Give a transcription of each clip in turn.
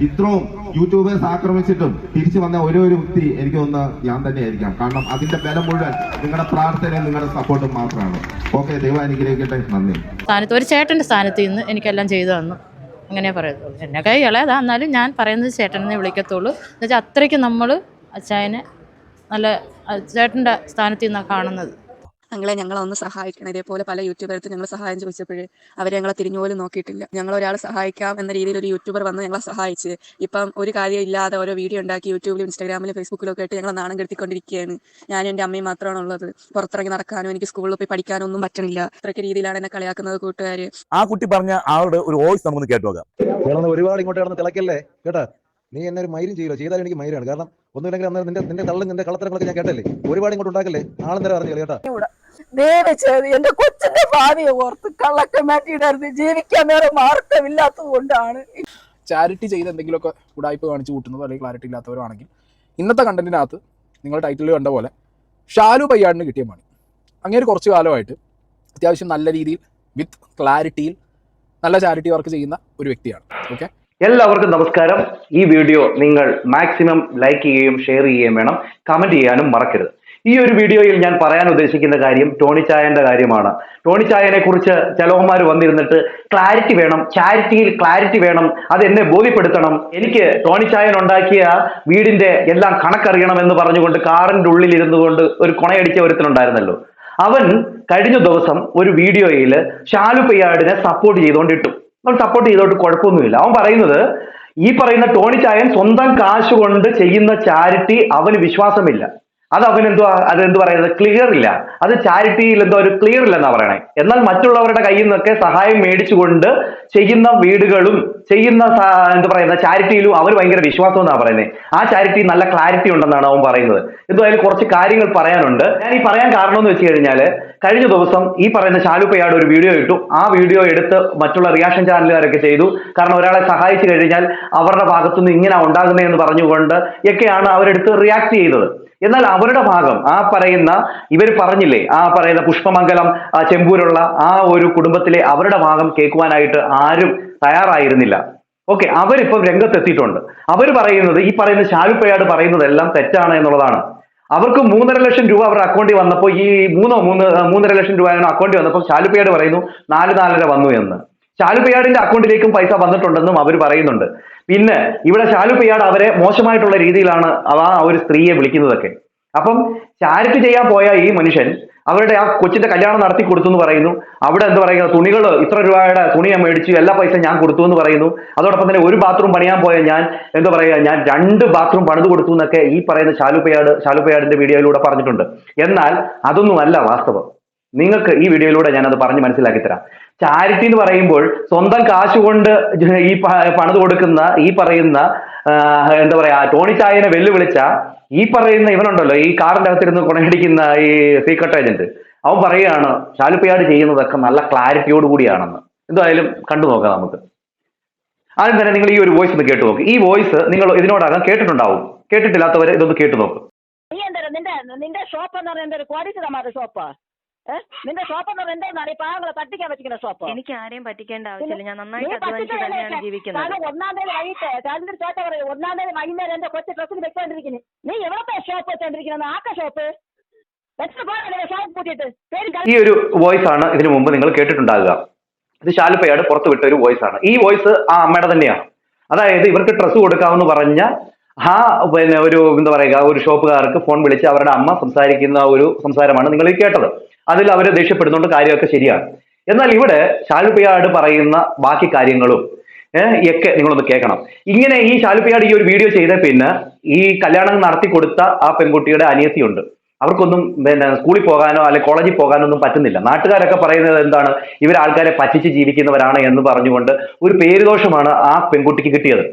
ഇത്രയും യൂട്യൂബേഴ്സ് ആക്രമിച്ചിട്ടും തിരിച്ചു വന്ന ഒരു വ്യക്തി എനിക്ക് തോന്നുന്നത് ഞാൻ തന്നെ ആയിരിക്കാം. കാരണം അതിന്റെ ബലം മുഴുവൻ നിങ്ങളുടെ പ്രാർത്ഥനയും നിങ്ങളുടെ സപ്പോർട്ടും മാത്രമാണ്. ഓക്കെ, ദൈവം അനുഗ്രഹിക്കട്ടെ. നന്ദി. സ്ഥാനത്ത് ഒരു ചേട്ടൻ്റെ സ്ഥാനത്ത് നിന്ന് എനിക്കെല്ലാം ചെയ്തു തന്നു. അങ്ങനെ പറയത്തുള്ളൂ. എന്നെ കൈ ഇളയതാ, എന്നാലും ഞാൻ പറയുന്നത് ചേട്ടനെ വിളിക്കത്തുള്ളൂ. എന്നുവെച്ചാൽ അത്രയ്ക്ക് നമ്മൾ അച്ചായനെ നല്ല ചേട്ടൻ്റെ സ്ഥാനത്ത് നിന്നാണ് കാണുന്നത്. ഞങ്ങളൊന്ന് സഹായിക്കണം. ഇതേപോലെ പല യൂട്യൂബേഴ്സും ഞങ്ങൾ സഹായം ചോദിച്ചപ്പോഴേ അവർ ഞങ്ങളെ തിരിഞ്ഞുപോലും നോക്കിയിട്ടില്ല. ഞങ്ങളൊരാളെ സഹായിക്കാം എന്ന രീതിയിൽ ഒരു യൂട്യൂബർ വന്ന് ഞങ്ങളെ സഹായിച്ച് ഇപ്പം ഒരു കാര്യം ഇല്ലാതെ ഓരോ വീഡിയോ ഉണ്ടാക്കി യൂട്യൂബിലും ഇൻസ്റ്റാഗ്രാമിലും ഫേസ്ബുക്കിലും ഒക്കെ ആയിട്ട് ഞങ്ങൾ നാണം കെടുത്തിക്കൊണ്ടിരിക്കുകയാണ്. ഞാനും എൻ്റെ അമ്മയും മാത്രമാണ് ഉള്ളത്. പുറത്തിറങ്ങി നടക്കാനോ എനിക്ക് സ്കൂളിൽ പോയി പഠിക്കാനോ ഒന്നും പറ്റണില്ല. അത്രയ്ക്ക് രീതിയിലാണ് എന്നെ കളിയാക്കുന്നത് കൂട്ടുകാർ. ആ കുട്ടി പറഞ്ഞ ആളുടെ ഒരു വോയിസ് നമുക്ക് കേട്ടുപോകാം. ഒരുപാട് ഇങ്ങോട്ട് കിടന്ന് തിളക്കല്ലേ കേട്ടാ. നീ എന്നെ ഒരു മൈരും ചെയ്യില്ല, ചെയ്താലും എനിക്ക് മൈരാണ്. കാരണം ഒന്നുമില്ലെങ്കിൽ അന്നേരം നിന്റെ തള്ളും നിന്റെ കളത്തരങ്ങളൊക്കെ ഞാൻ കേട്ടല്ലേ. ഒരുപാട് ഇങ്ങോട്ട് ഉണ്ടാക്കല്ലേ. ആളും തരം അറിഞ്ഞു കേട്ടാ. എന്റെ കൊച്ചിന്റെ ഭാവിയെ ഓർത്ത് കള്ളക്കം മാറ്റിയിടായിരുന്നു. ജീവിക്കാൻ വേറെ മാർഗമില്ലാത്തത് കൊണ്ടാണ്. ചാരിറ്റി ചെയ്ത് എന്തെങ്കിലുമൊക്കെ ഉടായ്പ കാണിച്ച് കൂട്ടുന്നതോ അല്ലെങ്കിൽ ക്ലാരിറ്റി ഇല്ലാത്തവരോ ആണെങ്കിൽ ഇന്നത്തെ കണ്ടന്റിനകത്ത് നിങ്ങൾ ടൈറ്റിൽ കണ്ട പോലെ ഷാലു പയ്യാടിന് കിട്ടിയ പണി. അങ്ങനെ കുറച്ച് കാലമായിട്ട് അത്യാവശ്യം നല്ല രീതിയിൽ വിത്ത് ക്ലാരിറ്റിയിൽ നല്ല ചാരിറ്റി വർക്ക് ചെയ്യുന്ന ഒരു വ്യക്തിയാണ്. ഓക്കെ, എല്ലാവർക്കും നമസ്കാരം. ഈ വീഡിയോ നിങ്ങൾ മാക്സിമം ലൈക്ക് ചെയ്യുകയും ഷെയർ ചെയ്യുകയും വേണം. കമന്റ് ചെയ്യാനും മറക്കരുത്. ഈ ഒരു വീഡിയോയിൽ ഞാൻ പറയാൻ ഉദ്ദേശിക്കുന്ന കാര്യം ടോണി ചായന്റെ കാര്യമാണ്. ടോണി ചായനെ കുറിച്ച് ചിലവന്മാർ വന്നിരുന്നിട്ട് ക്ലാരിറ്റി വേണം, ചാരിറ്റിയിൽ ക്ലാരിറ്റി വേണം, അത് എന്നെ ബോധ്യപ്പെടുത്തണം, എനിക്ക് ടോണി ചായൻ ഉണ്ടാക്കിയ വീടിന്റെ എല്ലാം കണക്കറിയണം എന്ന് പറഞ്ഞുകൊണ്ട് കാറിന്റെ ഉള്ളിൽ ഇരുന്നു കൊണ്ട് ഒരു കൊണയടിച്ച ഒരുത്തനുണ്ടായിരുന്നല്ലോ. അവൻ കഴിഞ്ഞ ദിവസം ഒരു വീഡിയോയിൽ ഷാലു പയ്യാടിനെ സപ്പോർട്ട് ചെയ്തുകൊണ്ടിട്ടു. അവൻ സപ്പോർട്ട് ചെയ്തോട്ട് കുഴപ്പമൊന്നുമില്ല. അവൻ പറയുന്നത് ഈ പറയുന്ന ടോണി ചായൻ സ്വന്തം കാശ് കൊണ്ട് ചെയ്യുന്ന ചാരിറ്റി അവന് വിശ്വാസമില്ല. അത് അതെന്ത് പറയുന്നത് ക്ലിയർ ഇല്ല. അത് ചാരിറ്റിയിൽ എന്തോ ഒരു ക്ലിയർ ഇല്ലെന്നാ പറയണേ. എന്നാൽ മറ്റുള്ളവരുടെ കയ്യിൽ നിന്നൊക്കെ സഹായം മേടിച്ചുകൊണ്ട് ചെയ്യുന്ന വീടുകളും ചെയ്യുന്ന ചാരിറ്റിയിലും അവർ ഭയങ്കര വിശ്വാസം എന്നാണ് പറയുന്നത്. ആ ചാരിറ്റി നല്ല ക്ലാരിറ്റി ഉണ്ടെന്നാണ് അവൻ പറയുന്നത്. എന്തായാലും കുറച്ച് കാര്യങ്ങൾ പറയാനുണ്ട്. ഞാൻ ഈ പറയാൻ കാരണം എന്ന് വെച്ച് കഴിഞ്ഞാൽ കഴിഞ്ഞ ദിവസം ഈ പറയുന്ന ഷാലു പയ്യാട് ഒരു വീഡിയോ ഇട്ടു. ആ വീഡിയോ എടുത്ത് മറ്റുള്ള റിയാക്ഷൻ ചാനലുകാരൊക്കെ ചെയ്തു. കാരണം ഒരാളെ സഹായിച്ചു കഴിഞ്ഞാൽ അവരുടെ ഭാഗത്തുനിന്ന് ഇങ്ങനെ ഉണ്ടാകുന്നത് എന്ന് പറഞ്ഞുകൊണ്ട് ഒക്കെയാണ് അവരെടുത്ത് റിയാക്ട് ചെയ്തത്. എന്നാൽ അവരുടെ ഭാഗം ഇവർ പറഞ്ഞില്ലേ, ആ പറയുന്ന പുഷ്പമംഗലം ചെമ്പൂരുള്ള ആ ഒരു കുടുംബത്തിലെ അവരുടെ ഭാഗം കേൾക്കുവാനായിട്ട് ആരും തയ്യാറായിരുന്നില്ല. ഓക്കെ, അവരിപ്പം രംഗത്തെത്തിയിട്ടുണ്ട്. അവർ പറയുന്നത് ഈ പറയുന്ന ഷാലു പയ്യാട് പറയുന്നതെല്ലാം തെറ്റാണ് എന്നുള്ളതാണ്. അവർക്ക് 3.5 ലക്ഷം രൂപ അവരുടെ അക്കൗണ്ടിൽ വന്നപ്പോൾ ഈ 3.5 ലക്ഷം രൂപ അക്കൗണ്ടിൽ വന്നപ്പോൾ ഷാലു പയ്യാട് പറയുന്നു 4.5 വന്നു എന്ന്. ഷാലു പയ്യാടിന്റെ അക്കൗണ്ടിലേക്കും പൈസ വന്നിട്ടുണ്ടെന്നും അവർ പറയുന്നുണ്ട്. പിന്നെ ഇവിടെ ഷാലു പയ്യാട് അവരെ മോശമായിട്ടുള്ള രീതിയിലാണ് ആ ഒരു സ്ത്രീയെ വിളിക്കുന്നതൊക്കെ. അപ്പം ചാരിറ്റി ചെയ്യാൻ പോയ ഈ മനുഷ്യൻ അവരുടെ ആ കൊച്ചിന്റെ കല്യാണം നടത്തി കൊടുത്തു എന്ന് പറയുന്നു. അവിടെ തുണികൾ ഇത്ര രൂപയുടെ തുണി ഞാൻ മേടിച്ചു, എല്ലാ പൈസ ഞാൻ കൊടുത്തു എന്ന് പറയുന്നു. അതോടൊപ്പം തന്നെ ഒരു ബാത്റൂം പണിയാൻ പോയ ഞാൻ ഞാൻ 2 ബാത്റൂം പണിത് കൊടുത്തു എന്നൊക്കെ ഈ പറയുന്ന ഷാലു പയ്യാടിന്റെ വീഡിയോയിലൂടെ പറഞ്ഞിട്ടുണ്ട്. എന്നാൽ അതൊന്നുമല്ല വാസ്തവം. നിങ്ങൾക്ക് ഈ വീഡിയോയിലൂടെ ഞാൻ അത് പറഞ്ഞ് മനസ്സിലാക്കി തരാം. ചാരിറ്റി എന്ന് പറയുമ്പോൾ സ്വന്തം കാശ് കൊണ്ട് ഈ പണിത് കൊടുക്കുന്ന ഈ പറയുന്ന ടോണി ചായനെ വെല്ലുവിളിച്ച ഈ പറയുന്ന ഇവനുണ്ടല്ലോ, ഈ കാറിന്റെ അകത്തിരുന്ന് കൊണയടിക്കുന്ന ഈ സീക്രട്ട് ഏജന്റ്, അവൻ പറയുകയാണ് ഷാലു പയ്യാട് ചെയ്യുന്നതൊക്കെ നല്ല ക്ലാരിറ്റിയോട് കൂടിയാണെന്ന്. എന്തായാലും കണ്ടു നോക്കാം നമുക്ക്. ആദ്യം തന്നെ നിങ്ങൾ ഈ ഒരു വോയിസ് ഒന്ന് കേട്ടു നോക്ക്. ഈ വോയിസ് നിങ്ങൾ ഇതിനോടകം കേട്ടിട്ടുണ്ടാവും. കേട്ടിട്ടില്ലാത്തവരെ ഇതൊന്ന് കേട്ടു നോക്ക്. നിന്റെ ഷോപ്പ് എന്ന് പറയുന്നത് ഒരു കോടീശ്വരന്മാരുടെ ഷോപ്പാ. നിന്റെ ഷോപ്പ് എന്ന് പറയുന്നത് എന്താണ്? ഈ പാവങ്ങളെ തട്ടിക്കാൻ പറ്റിക്കുന്ന ഷോപ്പ്. എനിക്ക് ആരെയും പറ്റിക്കേണ്ട ആവശ്യമില്ല. ഞാൻ നന്നായിട്ട് അധ്വാനിച്ച് തന്നെയാണ് ജീവിക്കുന്നത്. 1-ാം തീയതി വൈകിട്ട് ചാലിന്റെ ചേട്ട പറയും 1-ാം തീയതി വൈകുന്നേരം എന്റെ കൊച്ചു ഡ്രസ്സിൽ വെച്ചോണ്ടിരിക്കുന്നു. നീ എവിടത്തെ ഷോപ്പ് വെച്ചോണ്ടിരിക്കുന്നത്? ആക്ക ഷോപ്പ് ഷോപ്പ് കൂട്ടിയിട്ട്. ഈ ഒരു വോയിസ് ആണ് ഇതിനു മുമ്പ് നിങ്ങൾ കേട്ടിട്ടുണ്ടാകുക. ഇത് ഷാലു പയ്യാട് പുറത്തു വിട്ട ഒരു വോയിസ് ആണ്. ഈ വോയിസ് ആ അമ്മയുടെ തന്നെയാണ്. അതായത് ഇവർക്ക് ഡ്രസ്സ് കൊടുക്കാമെന്ന് പറഞ്ഞ ഒരു ഷോപ്പുകാർക്ക് ഫോൺ വിളിച്ച് അവരുടെ അമ്മ സംസാരിക്കുന്ന ഒരു സംസാരമാണ് നിങ്ങൾ ഈ കേട്ടത്. അതിൽ അവർ ദേഷ്യപ്പെടുന്നുണ്ട്, കാര്യമൊക്കെ ശരിയാണ്. എന്നാൽ ഇവിടെ ഷാലു പയ്യാട് പറയുന്ന ബാക്കി കാര്യങ്ങളും ഒക്കെ നിങ്ങളൊന്ന് കേൾക്കണം. ഇങ്ങനെ ഈ ഷാലു പയ്യാട് ഈ ഒരു വീഡിയോ ചെയ്ത പിന്നെ ഈ കല്യാണം നടത്തി കൊടുത്ത ആ പെൺകുട്ടിയുടെ അനിയത്തിയുണ്ട്. അവർക്കൊന്നും സ്കൂളിൽ പോകാനോ അല്ലെങ്കിൽ കോളേജിൽ പോകാനോ ഒന്നും പറ്റുന്നില്ല. നാട്ടുകാരൊക്കെ പറയുന്നത് എന്താണ്, ഇവർ ആൾക്കാരെ പറ്റിച്ച് ജീവിക്കുന്നവരാണ് എന്ന് പറഞ്ഞുകൊണ്ട് ഒരു പേരുദോഷമാണ് ആ പെൺകുട്ടിക്ക് കിട്ടിയത്.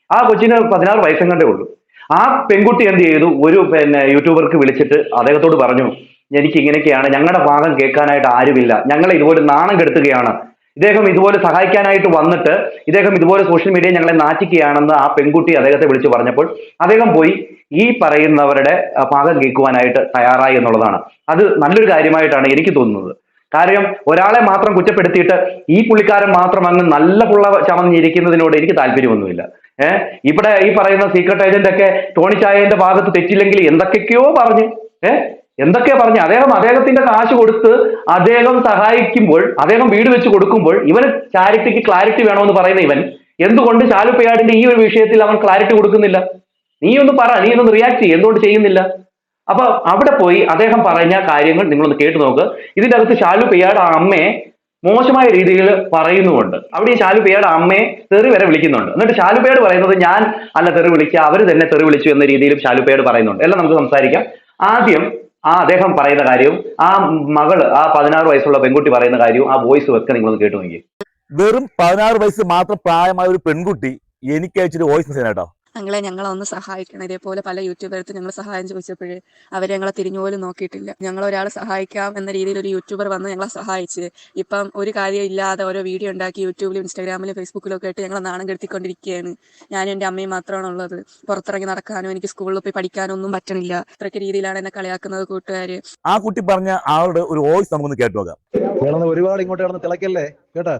ആ കൊച്ചിന് 16 വയസ്സെങ്ങാണ്ടേ ഉള്ളൂ. ആ പെൺകുട്ടി എന്ത് ചെയ്തു, ഒരു യൂട്യൂബർക്ക് വിളിച്ചിട്ട് അദ്ദേഹത്തോട് പറഞ്ഞു, എനിക്ക് ഇങ്ങനെയൊക്കെയാണ്, ഞങ്ങളുടെ ഭാഗം കേൾക്കാനായിട്ട് ആരുമില്ല, ഞങ്ങളെ ഇതുപോലെ നാണം കെടുത്തുകയാണ്, ഇദ്ദേഹം ഇതുപോലെ സഹായിക്കാനായിട്ട് വന്നിട്ട് ഇദ്ദേഹം ഇതുപോലെ സോഷ്യൽ മീഡിയ ഞങ്ങളെ നാറ്റിക്കുകയാണെന്ന് ആ പെൺകുട്ടി അദ്ദേഹത്തെ വിളിച്ചു പറഞ്ഞപ്പോൾ അദ്ദേഹം പോയി ഈ പറയുന്നവരുടെ ഭാഗം കേൾക്കുവാനായിട്ട് തയ്യാറായി എന്നുള്ളതാണ്. അത് നല്ലൊരു കാര്യമായിട്ടാണ് എനിക്ക് തോന്നുന്നത്. കാര്യം ഒരാളെ മാത്രം കുറ്റപ്പെടുത്തിയിട്ട് ഈ പുള്ളിക്കാരൻ മാത്രം അങ്ങ് നല്ല പുള്ള ചമഞ്ഞിരിക്കുന്നതിനോട് എനിക്ക് താല്പര്യമൊന്നുമില്ല. ഇവിടെ ഈ പറയുന്ന സീക്രട്ട് ഏജന്റ് ഒക്കെ ടോണി ചായന്റെ ഭാഗത്ത് തെറ്റില്ലെങ്കിൽ എന്തൊക്കെയോ പറഞ്ഞ് എന്തൊക്കെയാ പറഞ്ഞു. അദ്ദേഹത്തിന്റെ കാശ് കൊടുത്ത് അദ്ദേഹം സഹായിക്കുമ്പോൾ, അദ്ദേഹം വീട് വെച്ച് കൊടുക്കുമ്പോൾ ഇവന് ചാരിറ്റിക്ക് ക്ലാരിറ്റി വേണമെന്ന് പറയുന്ന ഇവൻ എന്തുകൊണ്ട് ശാലുപ്പയാടിന്റെ ഈ ഒരു വിഷയത്തിൽ അവൻ ക്ലാരിറ്റി കൊടുക്കുന്നില്ല? നീ ഒന്ന് റിയാക്ട് ചെയ്യും, എന്തുകൊണ്ട് ചെയ്യുന്നില്ല? അപ്പൊ അവിടെ പോയി അദ്ദേഹം പറഞ്ഞ കാര്യങ്ങൾ നിങ്ങളൊന്ന് കേട്ടു നോക്ക്. ഇതിന്റെ അകത്ത് ശാലുപ്പയാട് ആ അമ്മയെ മോശമായ രീതിയിൽ പറയുന്നുമുണ്ട്. അവിടെ ഈ ശാലുപ്പയാട് അമ്മയെ തെറി വരെ വിളിക്കുന്നുണ്ട്. എന്നിട്ട് ശാലുപ്പയാട് പറയുന്നത് ഞാൻ അല്ല തെറി വിളിക്കുക, അവര് തന്നെ തെറി വിളിച്ചു എന്ന രീതിയിലും ശാലുപ്പയാട് പറയുന്നുണ്ട്. എല്ലാം നമുക്ക് സംസാരിക്കാം. ആദ്യം അദ്ദേഹം പറയുന്ന കാര്യവും ആ മകള്, ആ 16 വയസ്സുള്ള പെൺകുട്ടി പറയുന്ന കാര്യവും ആ വോയിസും ഒക്കെ നിങ്ങളൊന്ന് കേട്ടു നോക്കി. വെറും 16 വയസ്സ് മാത്രം പ്രായമായ ഒരു പെൺകുട്ടി എനിക്ക് അയച്ചൊരു വോയിസ് മെസ്സേജ് കേട്ടോ. ഞങ്ങളൊന്ന് സഹായിക്കണം. ഇതേപോലെ പല യൂട്യൂബേഴ്സ് ഞങ്ങൾ സഹായം ചോദിച്ചപ്പോഴേ അവർ ഞങ്ങളെ തിരിഞ്ഞുപോലും നോക്കിയിട്ടില്ല. ഞങ്ങൾ ഒരാളെ സഹായിക്കാം എന്ന രീതിയിൽ ഒരു യൂട്യൂബർ വന്ന് ഞങ്ങളെ സഹായിച്ച് ഇപ്പം ഒരു കാര്യം ഇല്ലാതെ ഓരോ വീഡിയോ ഉണ്ടാക്കി യൂട്യൂബിലും ഇൻസ്റ്റാഗ്രാമിലും ഫേസ്ബുക്കിലും ഒക്കെ ആയിട്ട് ഞങ്ങൾ നാണം കെടുത്തിക്കൊണ്ടിരിക്കുകയാണ്. ഞാനും എൻ്റെ അമ്മയും മാത്രമാണ് ഉള്ളത്. പുറത്തിറങ്ങി നടക്കാനോ എനിക്ക് സ്കൂളിൽ പോയി പഠിക്കാനോ ഒന്നും പറ്റണില്ല. അത്രയ്ക്ക് രീതിയിലാണ് എന്നെ കളിയാക്കുന്നത് കൂട്ടുകാർ. ആ കുട്ടി പറഞ്ഞ ആളുടെ ഒരു വോയിസ് നമുക്കൊന്ന് കേട്ടു നോക്കാം. ഒരുപാട് ഇങ്ങോട്ട് കിടന്ന് തിളക്കല്ലേ കേട്ടാ.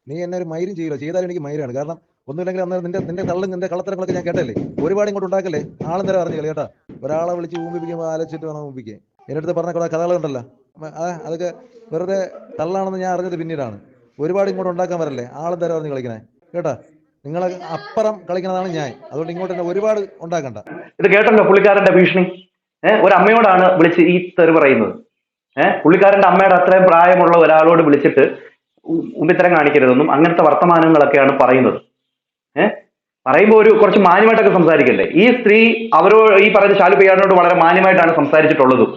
നീ എന്നെ ഒരു മൈരും ചെയ്യില്ല, ചെയ്താലും എനിക്ക് മൈരാണ്. കാരണം ഒന്നുമില്ലെങ്കിൽ അന്നേരം നിന്റെ തള്ളും നിന്റെ കളത്തരങ്ങളൊക്കെ ഞാൻ കേട്ടല്ലേ. ഒരുപാട് ഇങ്ങോട്ട് ഉണ്ടാക്കല്ലേ. ആളും തരം അറിഞ്ഞു കേട്ടാ. ഒരാളെ വിളിച്ച് ഊമ്പിപ്പിക്കുമ്പോൾ ആലോചിച്ചിട്ട് വേണം ഊമ്പിക്കാൻ. എൻ്റെ അടുത്ത് പറഞ്ഞ കുറെ കഥകളുണ്ടല്ലോ, അതൊക്കെ വെറുതെ തള്ളാണെന്ന് ഞാൻ അറിഞ്ഞത് പിന്നീടാണ്. ഒരുപാട് ഇങ്ങോട്ട് ഉണ്ടാക്കാൻ വരല്ലേ. ആളും തരം അറിഞ്ഞ് കളിക്കണേ കേട്ടാ. നിങ്ങളെ അപ്പുറം കളിക്കുന്നതാണ് ഞാൻ. അതുകൊണ്ട് ഇങ്ങോട്ട് തന്നെ ഒരുപാട് ഉണ്ടാക്കണ്ട. ഇത് കേട്ടല്ലോ പുള്ളിക്കാരന്റെ ഭീഷണി. ഒരു അമ്മയോടാണ് വിളിച്ച് ഈ തെറി പറയുന്നത്. പുള്ളിക്കാരന്റെ അമ്മയുടെ അത്രയും പ്രായമുള്ള ഒരാളോട് വിളിച്ചിട്ട് ഉമ്പിത്തരം കാണിക്കരുതെന്നും അങ്ങനത്തെ വർത്തമാനങ്ങളൊക്കെയാണ് പറയുന്നത്. പറയുമ്പോൾ ഒരു കുറച്ച് മാന്യമായിട്ടൊക്കെ സംസാരിക്കല്ലേ. ഈ സ്ത്രീ ഈ പറയുന്ന ശാലുപ്പയാടിനോട് വളരെ മാന്യമായിട്ടാണ് സംസാരിച്ചിട്ടുള്ളതും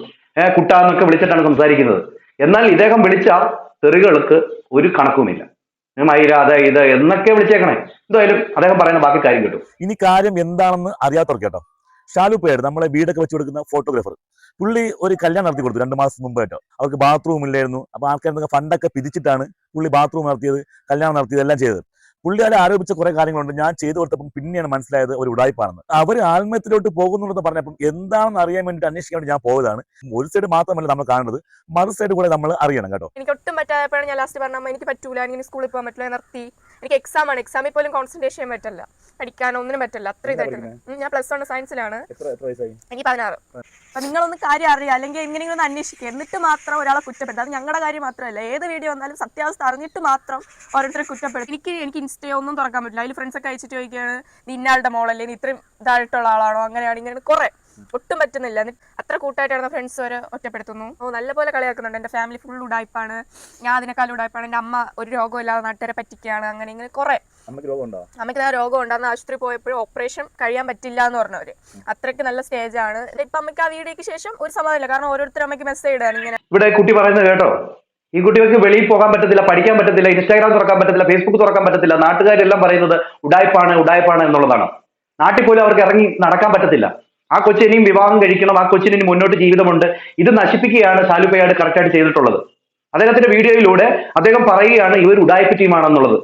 കുട്ടാന്നൊക്കെ വിളിച്ചിട്ടാണ് സംസാരിക്കുന്നത്. എന്നാൽ ഇദ്ദേഹം വിളിച്ച തെറികൾക്ക് ഒരു കണക്കുമില്ല. മൈരാതെ ഇത് എന്നൊക്കെ വിളിച്ചേക്കണേ. എന്തായാലും അദ്ദേഹം പറയുന്ന ബാക്കി കാര്യം കേട്ടു. ഇനി കാര്യം എന്താണെന്ന് അറിയാത്തവർക്ക് കേട്ടോ. ശാലുപ്പയാട് നമ്മളെ വീടൊക്കെ വെച്ച് കൊടുക്കുന്ന ഫോട്ടോഗ്രാഫർ, പുള്ളി ഒരു കല്യാണം നടത്തി കൊടുത്തു 2 മാസം മുമ്പായിട്ടോ. അവർക്ക് ബാത്റൂം ഇല്ലായിരുന്നു. അപ്പൊ ആൾക്കാർ ഫണ്ടൊക്കെ പിരിച്ചിട്ടാണ് പുള്ളി ബാത്റൂം നടത്തിയത്, കല്യാണം നടത്തിയത്, എല്ലാം ചെയ്തത്. പുള്ളി അതിൽ ആരോപിച്ച കുറെ കാര്യങ്ങളുണ്ട്. ഞാൻ ചെയ്തു കൊടുത്തപ്പം പിന്നെയാണ് മനസ്സിലായത് ഒരു ഉടായ്പാണെന്ന്. അവർ ആത്മഹത്യയിലോട്ട് പോകുന്നുണ്ടെന്ന് പറഞ്ഞപ്പം എന്താണെന്ന് അറിയാൻ വേണ്ടി അന്വേഷിക്കാൻ വേണ്ടി ഞാൻ പോയതാണ്. ഒരു സൈഡ് മാത്രമല്ല നമ്മൾ കാണുന്നത്, മറു സൈഡ് കൂടെ നമ്മൾ അറിയണം കേട്ടോ. എനിക്ക് ഒട്ടും പറ്റായപ്പോഴാണ് ഞാൻ ലാസ്റ്റ് പറഞ്ഞ എനിക്ക് പറ്റൂല, എനിക്ക് സ്കൂളിൽ പോകാൻ പറ്റില്ല, നിർത്തി. എനിക്ക് എക്സാം ആണ്, എക്സാമിൽ പോലും കോൺസെൻട്രേറ്റ് ചെയ്യാൻ പറ്റില്ല, പഠിക്കാനോ ഒന്നിനും പറ്റില്ല. അത്ര ഇതായിട്ടുണ്ട്. ഞാൻ +1 സയൻസിലാണ്. എനിക്ക് 16. അപ്പൊ നിങ്ങളൊന്ന് കാര്യം അറിയാം, അല്ലെങ്കിൽ എങ്ങനെയെങ്കിലും ഒന്ന് അന്വേഷിക്കുക. എന്നിട്ട് മാത്രം ഒരാളെ കുറ്റപ്പെടുത്തുക. അത് ഞങ്ങളുടെ കാര്യം മാത്രമല്ല, ഏത് വീഡിയോ വന്നാലും സത്യാവസ്ഥ അറിഞ്ഞിട്ട് മാത്രം ഓരോരുത്തരെ കുറ്റപ്പെടുത്തും. എനിക്ക് ഇൻസ്റ്റയോ ഒന്നും തുറക്കാൻ പറ്റില്ല. അതിൽ ഫ്രണ്ട്സൊക്കെ അയച്ചിട്ട് ചോദിക്കുകയാണ് നീ ഇന്നാളുടെ മോളല്ലേ, നീ ഇത്രയും ഇതായിട്ടുള്ള ആളാണോ, അങ്ങനെയാണ് ഇങ്ങനെ കുറെ. ഒട്ടും പറ്റുന്നില്ല. അത്ര കൂട്ടായിട്ടാണ് ഫ്രണ്ട്സ് വരെ ഒറ്റപ്പെടുത്തുന്നു. നല്ലപോലെ കളിയാക്കുന്നുണ്ട്. എൻ്റെ ഫാമിലി ഫുൾ ഉടായ്പാണ്, ഞാൻ അതിനേക്കാളും ഉടായ്പാണ്, എൻ്റെ അമ്മ ഒരു രോഗമില്ലാതെ നാട്ടുകാരെ പറ്റിക്കുകയാണ്, അങ്ങനെ ഇങ്ങനെ കുറെ. അമ്മയ്ക്ക് ആ രോഗം ഉണ്ടാകുന്ന ആശുപത്രി പോയപ്പോഴും ഓപ്പറേഷൻ കഴിയാൻ പറ്റില്ല എന്ന് പറഞ്ഞവര്. അത്രയ്ക്ക് നല്ല സ്റ്റേജാണ്. ഇപ്പൊ അമ്മയ്ക്ക് ആ വീഡിയോക്ക് ശേഷം ഒരു സമാധാനമില്ല. കാരണം ഓരോരുത്തരും അമ്മയ്ക്ക് മെസ്സേജ് ഇടാൻ ഇങ്ങനെ. ഇവിടെ കുട്ടി പറയുന്നത് കേട്ടോ. ഈ കുട്ടികൾക്ക് വെളിയിൽ പോകാൻ പറ്റത്തില്ല, പഠിക്കാൻ പറ്റത്തില്ല, ഇൻസ്റ്റാഗ്രാം തുറക്കാൻ പറ്റത്തില്ല, ഫേസ്ബുക്ക് തുറക്കാൻ പറ്റത്തില്ല. നാട്ടുകാരെല്ലാം പറയുന്നത് ഉടായ്പാണ് എന്നുള്ളതാണ്. നാട്ടിൽ പോലും അവർക്ക് ഇറങ്ങി നടക്കാൻ പറ്റത്തില്ല. ആ കൊച്ചിനെയും വിവാഹം കഴിക്കണം, ആ കൊച്ചിന് മുന്നോട്ട് ജീവിതമുണ്ട്. ഇത് നശിപ്പിക്കുകയാണ് ശാലുപ്പയാട് കറക്റ്റായിട്ട് ചെയ്തിട്ടുള്ളത്. അദ്ദേഹത്തിന്റെ വീഡിയോയിലൂടെ അദ്ദേഹം പറയുകയാണ് ഇവർ ഉടായ്പ ടീമാണെന്നുള്ളത്.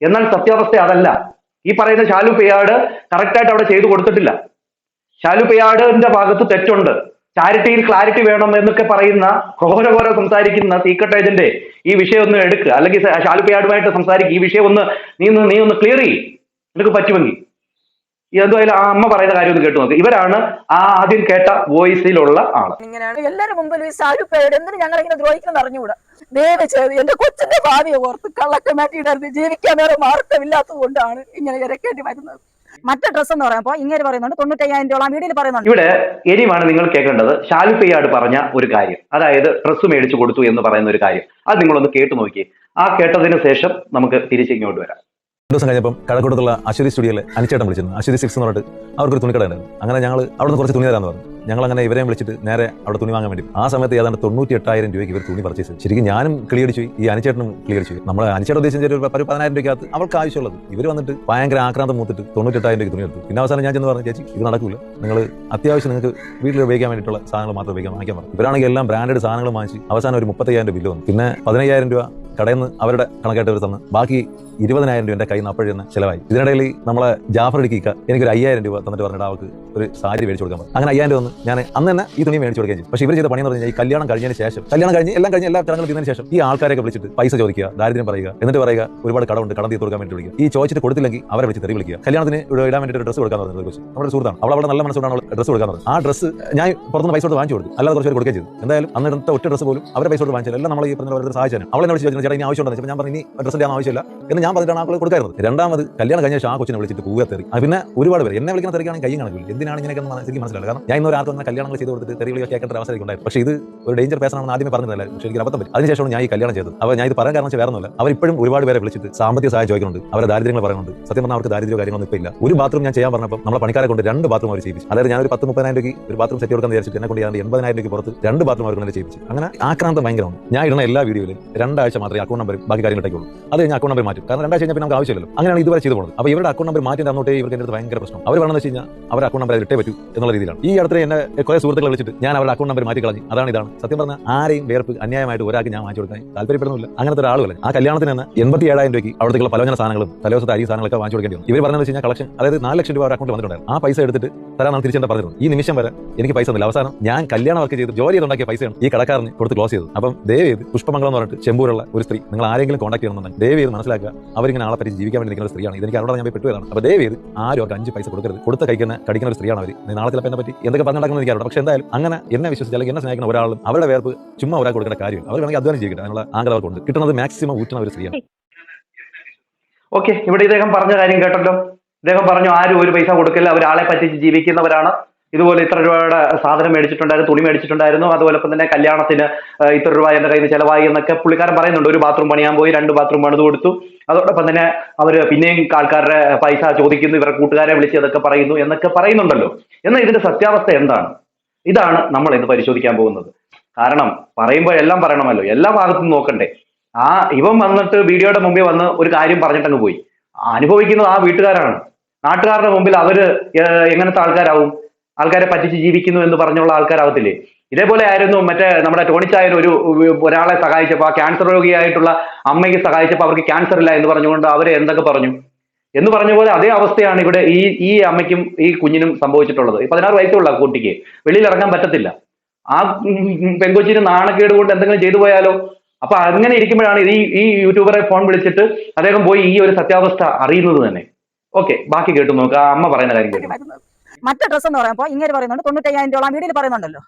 എന്നാൽ സത്യാവസ്ഥ അതല്ല. ഈ പറയുന്ന ശാലുപ്പയാട് കറക്റ്റായിട്ട് അവിടെ ചെയ്തു കൊടുത്തിട്ടില്ല. ശാലുപ്പയാടിന്റെ ഭാഗത്ത് തെറ്റുണ്ട്. ചാരിറ്റിയിൽ ക്ലാരിറ്റി വേണം എന്നൊക്കെ പറയുന്ന ഘോര സംസാരിക്കുന്ന സീക്രട്ട് ഏജന്റ് ഈ വിഷയം ഒന്ന് എടുക്കുക, അല്ലെങ്കിൽ ശാലുപ്പയാടുമായിട്ട് സംസാരിക്കുക. ഈ വിഷയം ഒന്ന് നീ ഒന്ന് ക്ലിയർ ചെയ്യും, നിനക്ക് പറ്റുമെങ്കിൽ. എന്തായാലും ആ അമ്മ പറയുന്ന കാര്യം ഒന്ന് കേട്ടു നോക്ക്. ഇവരാണ് ആ ആദ്യം കേട്ട വോയിസിലുള്ള ആള്. ഇങ്ങനെയാണ് എല്ലാവരും മുമ്പിൽ ഈ ശാലുപ്പയാട് എന്തിനും ഞങ്ങൾ ഇങ്ങനെ ദ്രോഹിക്കണം അറിഞ്ഞുകൂടാ. ദയവ് ചെയ്ത് എന്റെ കൊച്ചിന്റെ ഭാവിയെ ഓർത്ത് കള്ളൊക്കെ മാറ്റിയിടരുത്. ജീവിക്കാൻ വേറെ മാർഗമില്ലാത്തത് കൊണ്ടാണ് ഇങ്ങനെ ഇരക്കേണ്ടി വരുന്നത്. മറ്റേ ഡ്രസ് എന്ന് പറയുമ്പോൾ ഇങ്ങനെ പറയുന്നുണ്ട് 95,000 രൂപ വീട്ടിൽ പറയുന്നുണ്ട്. ഇവിടെ ഇനിയുമാണ് നിങ്ങൾ കേൾക്കേണ്ടത് ശാലുപ്പയാട് പറഞ്ഞ ഒരു കാര്യം, അതായത് ഡ്രസ്സ് മേടിച്ചു കൊടുത്തു എന്ന് പറയുന്ന ഒരു കാര്യം. അത് നിങ്ങളൊന്ന് കേട്ടു നോക്കിയേ. ആ കേട്ടതിന് ശേഷം നമുക്ക് തിരിച്ചിങ്ങോട്ട് വരാം. 2 ദിവസം കഴിഞ്ഞപ്പം കഴക്കൂട്ടത്തുള്ള അശ്വതി സ്റ്റുഡിയോയിൽ അനിച്ചേട്ടൻ വിളിച്ചിരുന്നു. അശ്വതി 6 എന്ന് പറഞ്ഞിട്ട് അവർക്കൊരു തുണിക്കട ഉണ്ടായിരുന്നു. അങ്ങനെ ഞങ്ങൾ അവിടെ നിന്ന് കുറച്ച് തുണി തരാമെന്ന് പറഞ്ഞു. ഞങ്ങൾ അങ്ങനെ ഇവരെയും വിളിച്ചിട്ട് നേരെ അവിടെ തുണി വാങ്ങാൻ വേണ്ടി. ആ സമയത്ത് ഏതാണ്ട് 98,000 രൂപയ്ക്ക് ഇവർ തുണി പർച്ചേസ് ചെയ്തു. ശരിക്കും ഞാനും ക്ലിയടിച്ചു, ഈ അനിച്ചേട്ടനും ക്ലിയടിച്ചു. നമ്മൾ അനിച്ചേട്ടൻ ഉദ്ദേശിച്ച ഒരു 10,000 രൂപയ്ക്കകത്ത് അവൾക്ക് ആവശ്യമുള്ളത്. ഇവർ വന്നിട്ട് ഭയങ്കര ആക്രാന്തം മൂത്തിട്ട് 98,000 രൂപയ്ക്ക് തുണി എടുത്തു. പിന്നെ അവസാനം ഞാൻ ചെന്ന് പറഞ്ഞു, ചേച്ചി ഇത് നടക്കില്ല, നിങ്ങൾ അത്യാവശ്യം നിങ്ങൾക്ക് വീട്ടിൽ ഉപയോഗിക്കാൻ വേണ്ടിയിട്ടുള്ള സാധനങ്ങൾ മാത്രം വാങ്ങിക്കാൻ പറഞ്ഞു. ഇവരാണെങ്കിൽ എല്ലാം ബ്രാൻഡഡ് സാധനങ്ങൾ വാങ്ങിച്ച് അവസാനം ഒരു 35,000 രൂപ ബില്ല് വന്നു. പിന്നെ 15,000 രൂപ കടയിൽ നിന്ന് അവരുടെ കണക്കായിട്ട് അവർ തന്ന് ബാക്കി 20,000 രൂപ എൻ്റെ കയ്യിൽ നിന്ന് അപ്പോഴും തന്നെ ചിലവായി. ഇതിനിടയിൽ നമ്മളെ ജാഫർ ഇടിക്കുക എനിക്കൊരു 5,000 രൂപ തന്നിട്ട് പറഞ്ഞിട്ട് അവർക്ക് ഒരു സാരി മേടിച്ചു കൊടുക്കാൻ പറഞ്ഞു. അങ്ങനെ 5,000 രൂപ വന്ന് ഞാൻ അന്ന് തന്നെ ഈ തുണി മേടിച്ചു കൊടുക്കുകയും ചെയ്തു. പക്ഷേ ഇവർ ചെയ്ത പണി എന്ന് പറഞ്ഞാൽ ഈ കല്യാണം കഴിഞ്ഞതിന് ശേഷം എല്ലാം കഴിഞ്ഞ് എല്ലാ ചടങ്ങുകളും ചെയ്യുന്നതിന് ശേഷം ഈ ആൾക്കാരെയൊക്കെ വിളിച്ചിട്ട് പൈസ ചോദിക്കുക, ദാരിദ്ര്യം പറയുക, എന്നിട്ട് പറയുക ഒരുപാട് കടമുണ്ട്, കടം തീർത്ത് കൊടുക്കാൻ വേണ്ടി വിളിക്കുക. ഈ ചോദിച്ചിട്ട് കൊടുത്തില്ലെങ്കിൽ അവരെ വിളിച്ച് തെറി വിളിക്കുക. കല്യാണത്തിന് ഇടാൻ വേണ്ടി ഒരു ഡ്രസ്സ് കൊടുക്കാൻ പറഞ്ഞത് കൊച്ചു നമ്മുടെ സുഹൃത്താണ്. അവളെ നല്ല മനസ്സുകൊണ്ടാണ് ഡ്രസ്സ് കൊടുക്കാൻ പറഞ്ഞത്. ആ ഡ്രസ്സ് ഞാൻ പുറത്തുനിന്ന് പൈസ കൊടുത്ത് വാങ്ങിച്ചു കൊടുത്തു, അല്ലാതെ കുറച്ച് പേര് കൊടുക്കുകയും ചെയ്തു. എന്തായാലും അന്നത്തെ ഒറ്റ ഡ്രസ്സ് പോലും അവരെ പൈസ കൊടുത്ത് വാങ്ങിച്ചാൽ എല്ലാം നമ്മൾ ഈ പറഞ്ഞ ഒരു സഹായിച്ചാണ്. അവളെ വിളിച്ച് ചോദിച്ചാൽ ചേട്ടാ ഇനി ആവശ്യമുണ്ടെന്ന് ഞാൻ പറഞ്ഞു ഇനി ഡ്രസ്സിന്റെ ആവശ്യമില്ല എന്ന് ഞാൻ പറഞ്ഞിട്ടാണ് ആളുകൾ കൊടുക്കാറുള്ളത്. രണ്ടാമത് കല്യാണം കഴിഞ്ഞ ശേഷം ആ കൊച്ചിനെ വിളിച്ചിട്ട് പൂവ തെറി. പിന്നെ ഒരുപാട് പേര് എന്നെ വിളിക്കുന്ന തെറിക്കാണെങ്കിൽ കയ്യും കണക്കില്ല. എന്തിനാണ് ഇങ്ങനെയൊക്കെ എനിക്ക് മനസ്സിലാവില്ല. കാരണം ഞാൻ ഇന്നൊരു ആർക്കും തന്നെ കല്യാണങ്ങൾ ചെയ്ത് കൊടുത്തിട്ട് തെറി വിളിയൊക്കെ കേൾക്കേണ്ട അവസ്ഥ ഉണ്ടായിരുന്നു. പക്ഷേ ഇത് ഒരു ഡേഞ്ചർ പേഴ്സൺ ആണെന്ന് ആദ്യമേ പറഞ്ഞില്ല. പക്ഷേ എനിക്ക് അബദ്ധം പറ്റി. അതിനുശേഷമാണ് ഞാൻ ഈ കല്യാണം ചെയ്തത്. അപ്പോൾ ഞാൻ ഇത് പറയാൻ കാരണം വേറെ ഒന്നുമില്ല. അവരിപ്പോഴും ഒരുപാട് പേരെ വിളിച്ചിട്ട് സാമ്പത്തിക സഹായം ചോദിക്കുന്നുണ്ട്, അവരുടെ ദാരിദ്ര്യങ്ങൾ പറയുന്നുണ്ട്. സത്യം പറഞ്ഞാൽ അവർക്ക് ദാരിദ്ര്യ കാര്യങ്ങളൊന്നും ഇപ്പോൾ ഇല്ല. ഒരു ബാത്റൂം ഞാൻ ചെയ്യാൻ പറഞ്ഞപ്പോൾ നമ്മളെ പണിക്കാരെ കൊണ്ട് 2 ബാത്റൂം അവർ ചെയ്യിച്ചു. അതായത് ഞാൻ ഒരു 10-30,000 രൂപയ്ക്ക് ഒരു ബാത്റൂം സെറ്റ് കൊടുക്കാൻ വിചാരിച്ചിട്ട് എന്നെ കൊണ്ട് 80,000 രൂപയ്ക്ക് പുറത്ത് 2 ബാത്റൂം അവർ കൊണ്ട് ചെയ്യിച്ചു. അങ്ങനെ ആക്രാന്തം ഭയങ്കരമാണ്. ഞാൻ ഇടുന്ന എല്ലാ വീഡിയോയിലും 2 ആഴ്ച മാത്രമേ അക്കൗണ്ട് നമ്പർ ബാക്കി കാര്യങ്ങളൊക്കെയുള്ളൂ. അത് ഞാൻ അക്കൗണ്ട് നമ്പർ മാറ്റും. കാരണം 2 ആഴ്ച കഴിഞ്ഞാൽ നമുക്ക് ആവശ്യമില്ലല്ലോ. അങ്ങനെയാണ് ഇതുവരെ ചെയ്തു പോകുന്നത്. അപ്പോൾ ഇവരുടെ അക്കൗണ്ട് നമ്പർ മാറ്റി തന്നോട്ടേ ഇവർക്ക് എൻ്റെ ഭയങ്കര പ്രശ്നം. അവർ വേണമെന്ന് വെച്ച് കഴിഞ്ഞാൽ അവർ അക്കൗണ്ട് നമ്പർ ഇട്ടേ പറ്റൂ എന്നുള്ള രീതിയിലാണ്. ഈ അടുത്ത് എന്നെ കുറേ സുഹൃത്തുക്കളെ വിളിച്ചിട്ട് ഞാൻ അവരുടെ അക്കൗണ്ട് നമ്പർ മാറ്റി കളഞ്ഞു. ഇതാണ് സത്യം പറഞ്ഞാൽ ആരെയും വേർപ്പ് അന്യായമായിട്ട് ഒരാൾക്ക് ഞാൻ വാങ്ങിച്ചു കൊടുക്കാൻ താല്പര്യപ്പെടുന്നില്ല. അങ്ങനത്തെ ഒരാളുമല്ല. ആ കല്യാണത്തിന് തന്നെ 87,000 രൂപയ്ക്ക് അവിടത്തേക്കുള്ള പലവ്യഞ്ജന സാധനങ്ങളും തലേദിവസത്തെ അരി സാധനങ്ങളൊക്കെ വാങ്ങിച്ചു കൊടുക്കേണ്ടി വന്നു. ഇവർ പറഞ്ഞതെന്ന് വെച്ച് കഴിഞ്ഞാൽ കളക്ഷൻ അതായത് 4 ലക്ഷം രൂപ അവർ അക്കൗണ്ട് വന്നിട്ടുണ്ടായിരുന്നു. ആ പൈസ എടുത്തിട്ട് തരാനാണ് തിരിച്ചെന്താ പറഞ്ഞിരുന്നത്. ഈ നിമിഷം വരെ എനിക്ക് പൈസ ഒന്നുമില്ല. അവസാനം ഞാൻ കല്യാണം വർക്ക് ചെയ്ത് ജോലി ചെയ്തുണ്ടാക്കിയ പൈസയാണ് ഈ കടക്കാരന് കൊടുത്ത് ക്ലോസ് ചെയ്തത്. അപ്പം ദയവ് ചെയ്ത് പുഷ്പമംഗളം എന്ന് പറഞ്ഞിട്ട് ചെമ്പൂരുള്ള ഒരു സ്ത്രീ നിങ്ങൾ ആരെങ്കിലും കോൺടാക്ട് ചെയ്യണമെന്നുണ്ടെങ്കിൽ ദയവ് ചെയ്ത് മനസ്സിലാക്കുക അവരിങ്ങനെ ആളെ പറ്റി ജീവിക്കാൻ വേണ്ടി നിൽക്കുന്ന സ്ത്രീയാണ്. ഇതെനിക്ക് അവരോട് ഞാൻ പെട്ടുവരാണ്. അപ്പോൾ ദയവ് ചെയ്ത് ആരും അവർക്ക് 5 പൈസ കൊടുക്കരുത്. കൊടുത്ത കടിക്കുന്ന ഒരു സ്ത്രീയാണ് അവർ. നാളെ ചിലപ്പോൾ എന്നെ പറ്റി എന്തൊക്കെ പറഞ്ഞു നടക്കുന്നത് എനിക്കറിയാം. പക്ഷേ എന്തായാലും അങ്ങനെ എന്നെ വിശ്വസിച്ച് അല്ലെങ്കിൽ എന്നെ സ്നേഹിക്കുന്ന ഒരാളും അവരുടെ വേർപ്പ് ചുമ്മാ ഒരാൾ കൊടുക്കേണ്ട കാര്യം അവർ വേണമെങ്കിൽ അധ്വാനം ചെയ്യട്ടെ. അതിനുള്ള ആങ്കൽ അവർക്കുണ്ട്. കിട്ടുന്നത് മാക്സിമം ഊറ്റുന്ന ഒരു സ്ത്രീയാണ്. ഓക്കെ, ഇവിടെ ഇദ്ദേഹം പറഞ്ഞ കാര്യം കേട്ടല്ലോ. ഇദ്ദേഹം പറഞ്ഞു ആരും ഒരു പൈസ കൊടുക്കില്ല, അവർ ആളെ പറ്റിച്ച് ജീവിക്കുന്നവരാണ്. ഇതുപോലെ ഇത്ര രൂപയുടെ സാധനം മേടിച്ചിട്ടുണ്ടായിരുന്നു, തുണി മേടിച്ചിട്ടുണ്ടായിരുന്നു, അതുപോലെ തന്നെ കല്യാണത്തിന് ഇത്ര രൂപ എന്റെ കയ്യിൽ ചെലവായി എന്നൊക്കെ പുള്ളിക്കാരൻ പറയുന്നുണ്ട്. ഒരു ബാത്റൂം പണിയാൻ പോയി 2 ബാത്റൂം പണിത് കൊടുത്തു. അതോടൊപ്പം തന്നെ അവര് പിന്നെയും ആൾക്കാരുടെ പൈസ ചോദിക്കുന്നു, ഇവരുടെ കൂട്ടുകാരെ വിളിച്ച് അതൊക്കെ പറയുന്നു എന്നൊക്കെ പറയുന്നുണ്ടല്ലോ. എന്നാൽ ഇതിന്റെ സത്യാവസ്ഥ എന്താണ്? ഇതാണ് നമ്മൾ ഇന്ന് പരിശോധിക്കാൻ പോകുന്നത്. കാരണം പറയുമ്പോൾ എല്ലാം പറയണമല്ലോ, എല്ലാ ഭാഗത്തും നോക്കണ്ടേ. ഇവൻ വന്നിട്ട് വീഡിയോയുടെ മുമ്പിൽ വന്ന് ഒരു കാര്യം പറഞ്ഞിട്ടങ്ങ് പോയി. അനുഭവിക്കുന്നത് ആ വീട്ടുകാരാണ്. നാട്ടുകാരുടെ മുമ്പിൽ അവര് എങ്ങനത്തെ ആൾക്കാരാവും? ആൾക്കാരെ പറ്റിച്ച് ജീവിക്കുന്നു എന്ന് പറഞ്ഞുള്ള ആൾക്കാരാവത്തില്ലേ? ഇതേപോലെ ആയിരുന്നു മറ്റേ നമ്മുടെ ടോണിച്ചായൻ ഒരാളെ സഹായിച്ചപ്പോൾ, ആ ക്യാൻസർ രോഗിയായിട്ടുള്ള അമ്മയ്ക്ക് സഹായിച്ചപ്പോൾ അവർക്ക് ക്യാൻസർ ഇല്ല എന്ന് പറഞ്ഞുകൊണ്ട് അവരെ എന്തൊക്കെ പറഞ്ഞു എന്ന് പറഞ്ഞ പോലെ അതേ അവസ്ഥയാണ് ഇവിടെ ഈ അമ്മയ്ക്കും ഈ കുഞ്ഞിനും സംഭവിച്ചിട്ടുള്ളത്. 16 വയസ്സുള്ള കുട്ടിക്ക് വെളിയിൽ ഇറങ്ങാൻ പറ്റത്തില്ല. ആ പെങ്കൊച്ചിന് നാണക്കേട് കൊണ്ട് എന്തെങ്കിലും ചെയ്തു പോയാലോ? അപ്പൊ അങ്ങനെ ഇരിക്കുമ്പോഴാണ് ഈ യൂട്യൂബറെ ഫോൺ വിളിച്ചിട്ട് അദ്ദേഹം പോയി ഈ ഒരു സത്യാവസ്ഥ അറിയുന്നത് തന്നെ. ഓക്കെ, ബാക്കി കേട്ടു നോക്കുക. അമ്മ പറയുന്ന കാര്യം കേട്ടു. മറ്റേ ഡ്രസ്സ് എന്ന് പറയുമ്പോൾ ഇങ്ങനെ പറയുന്നുണ്ട് 95,000 രൂപ വീട്ടിൽ പറയുന്നുണ്ടല്ലോ.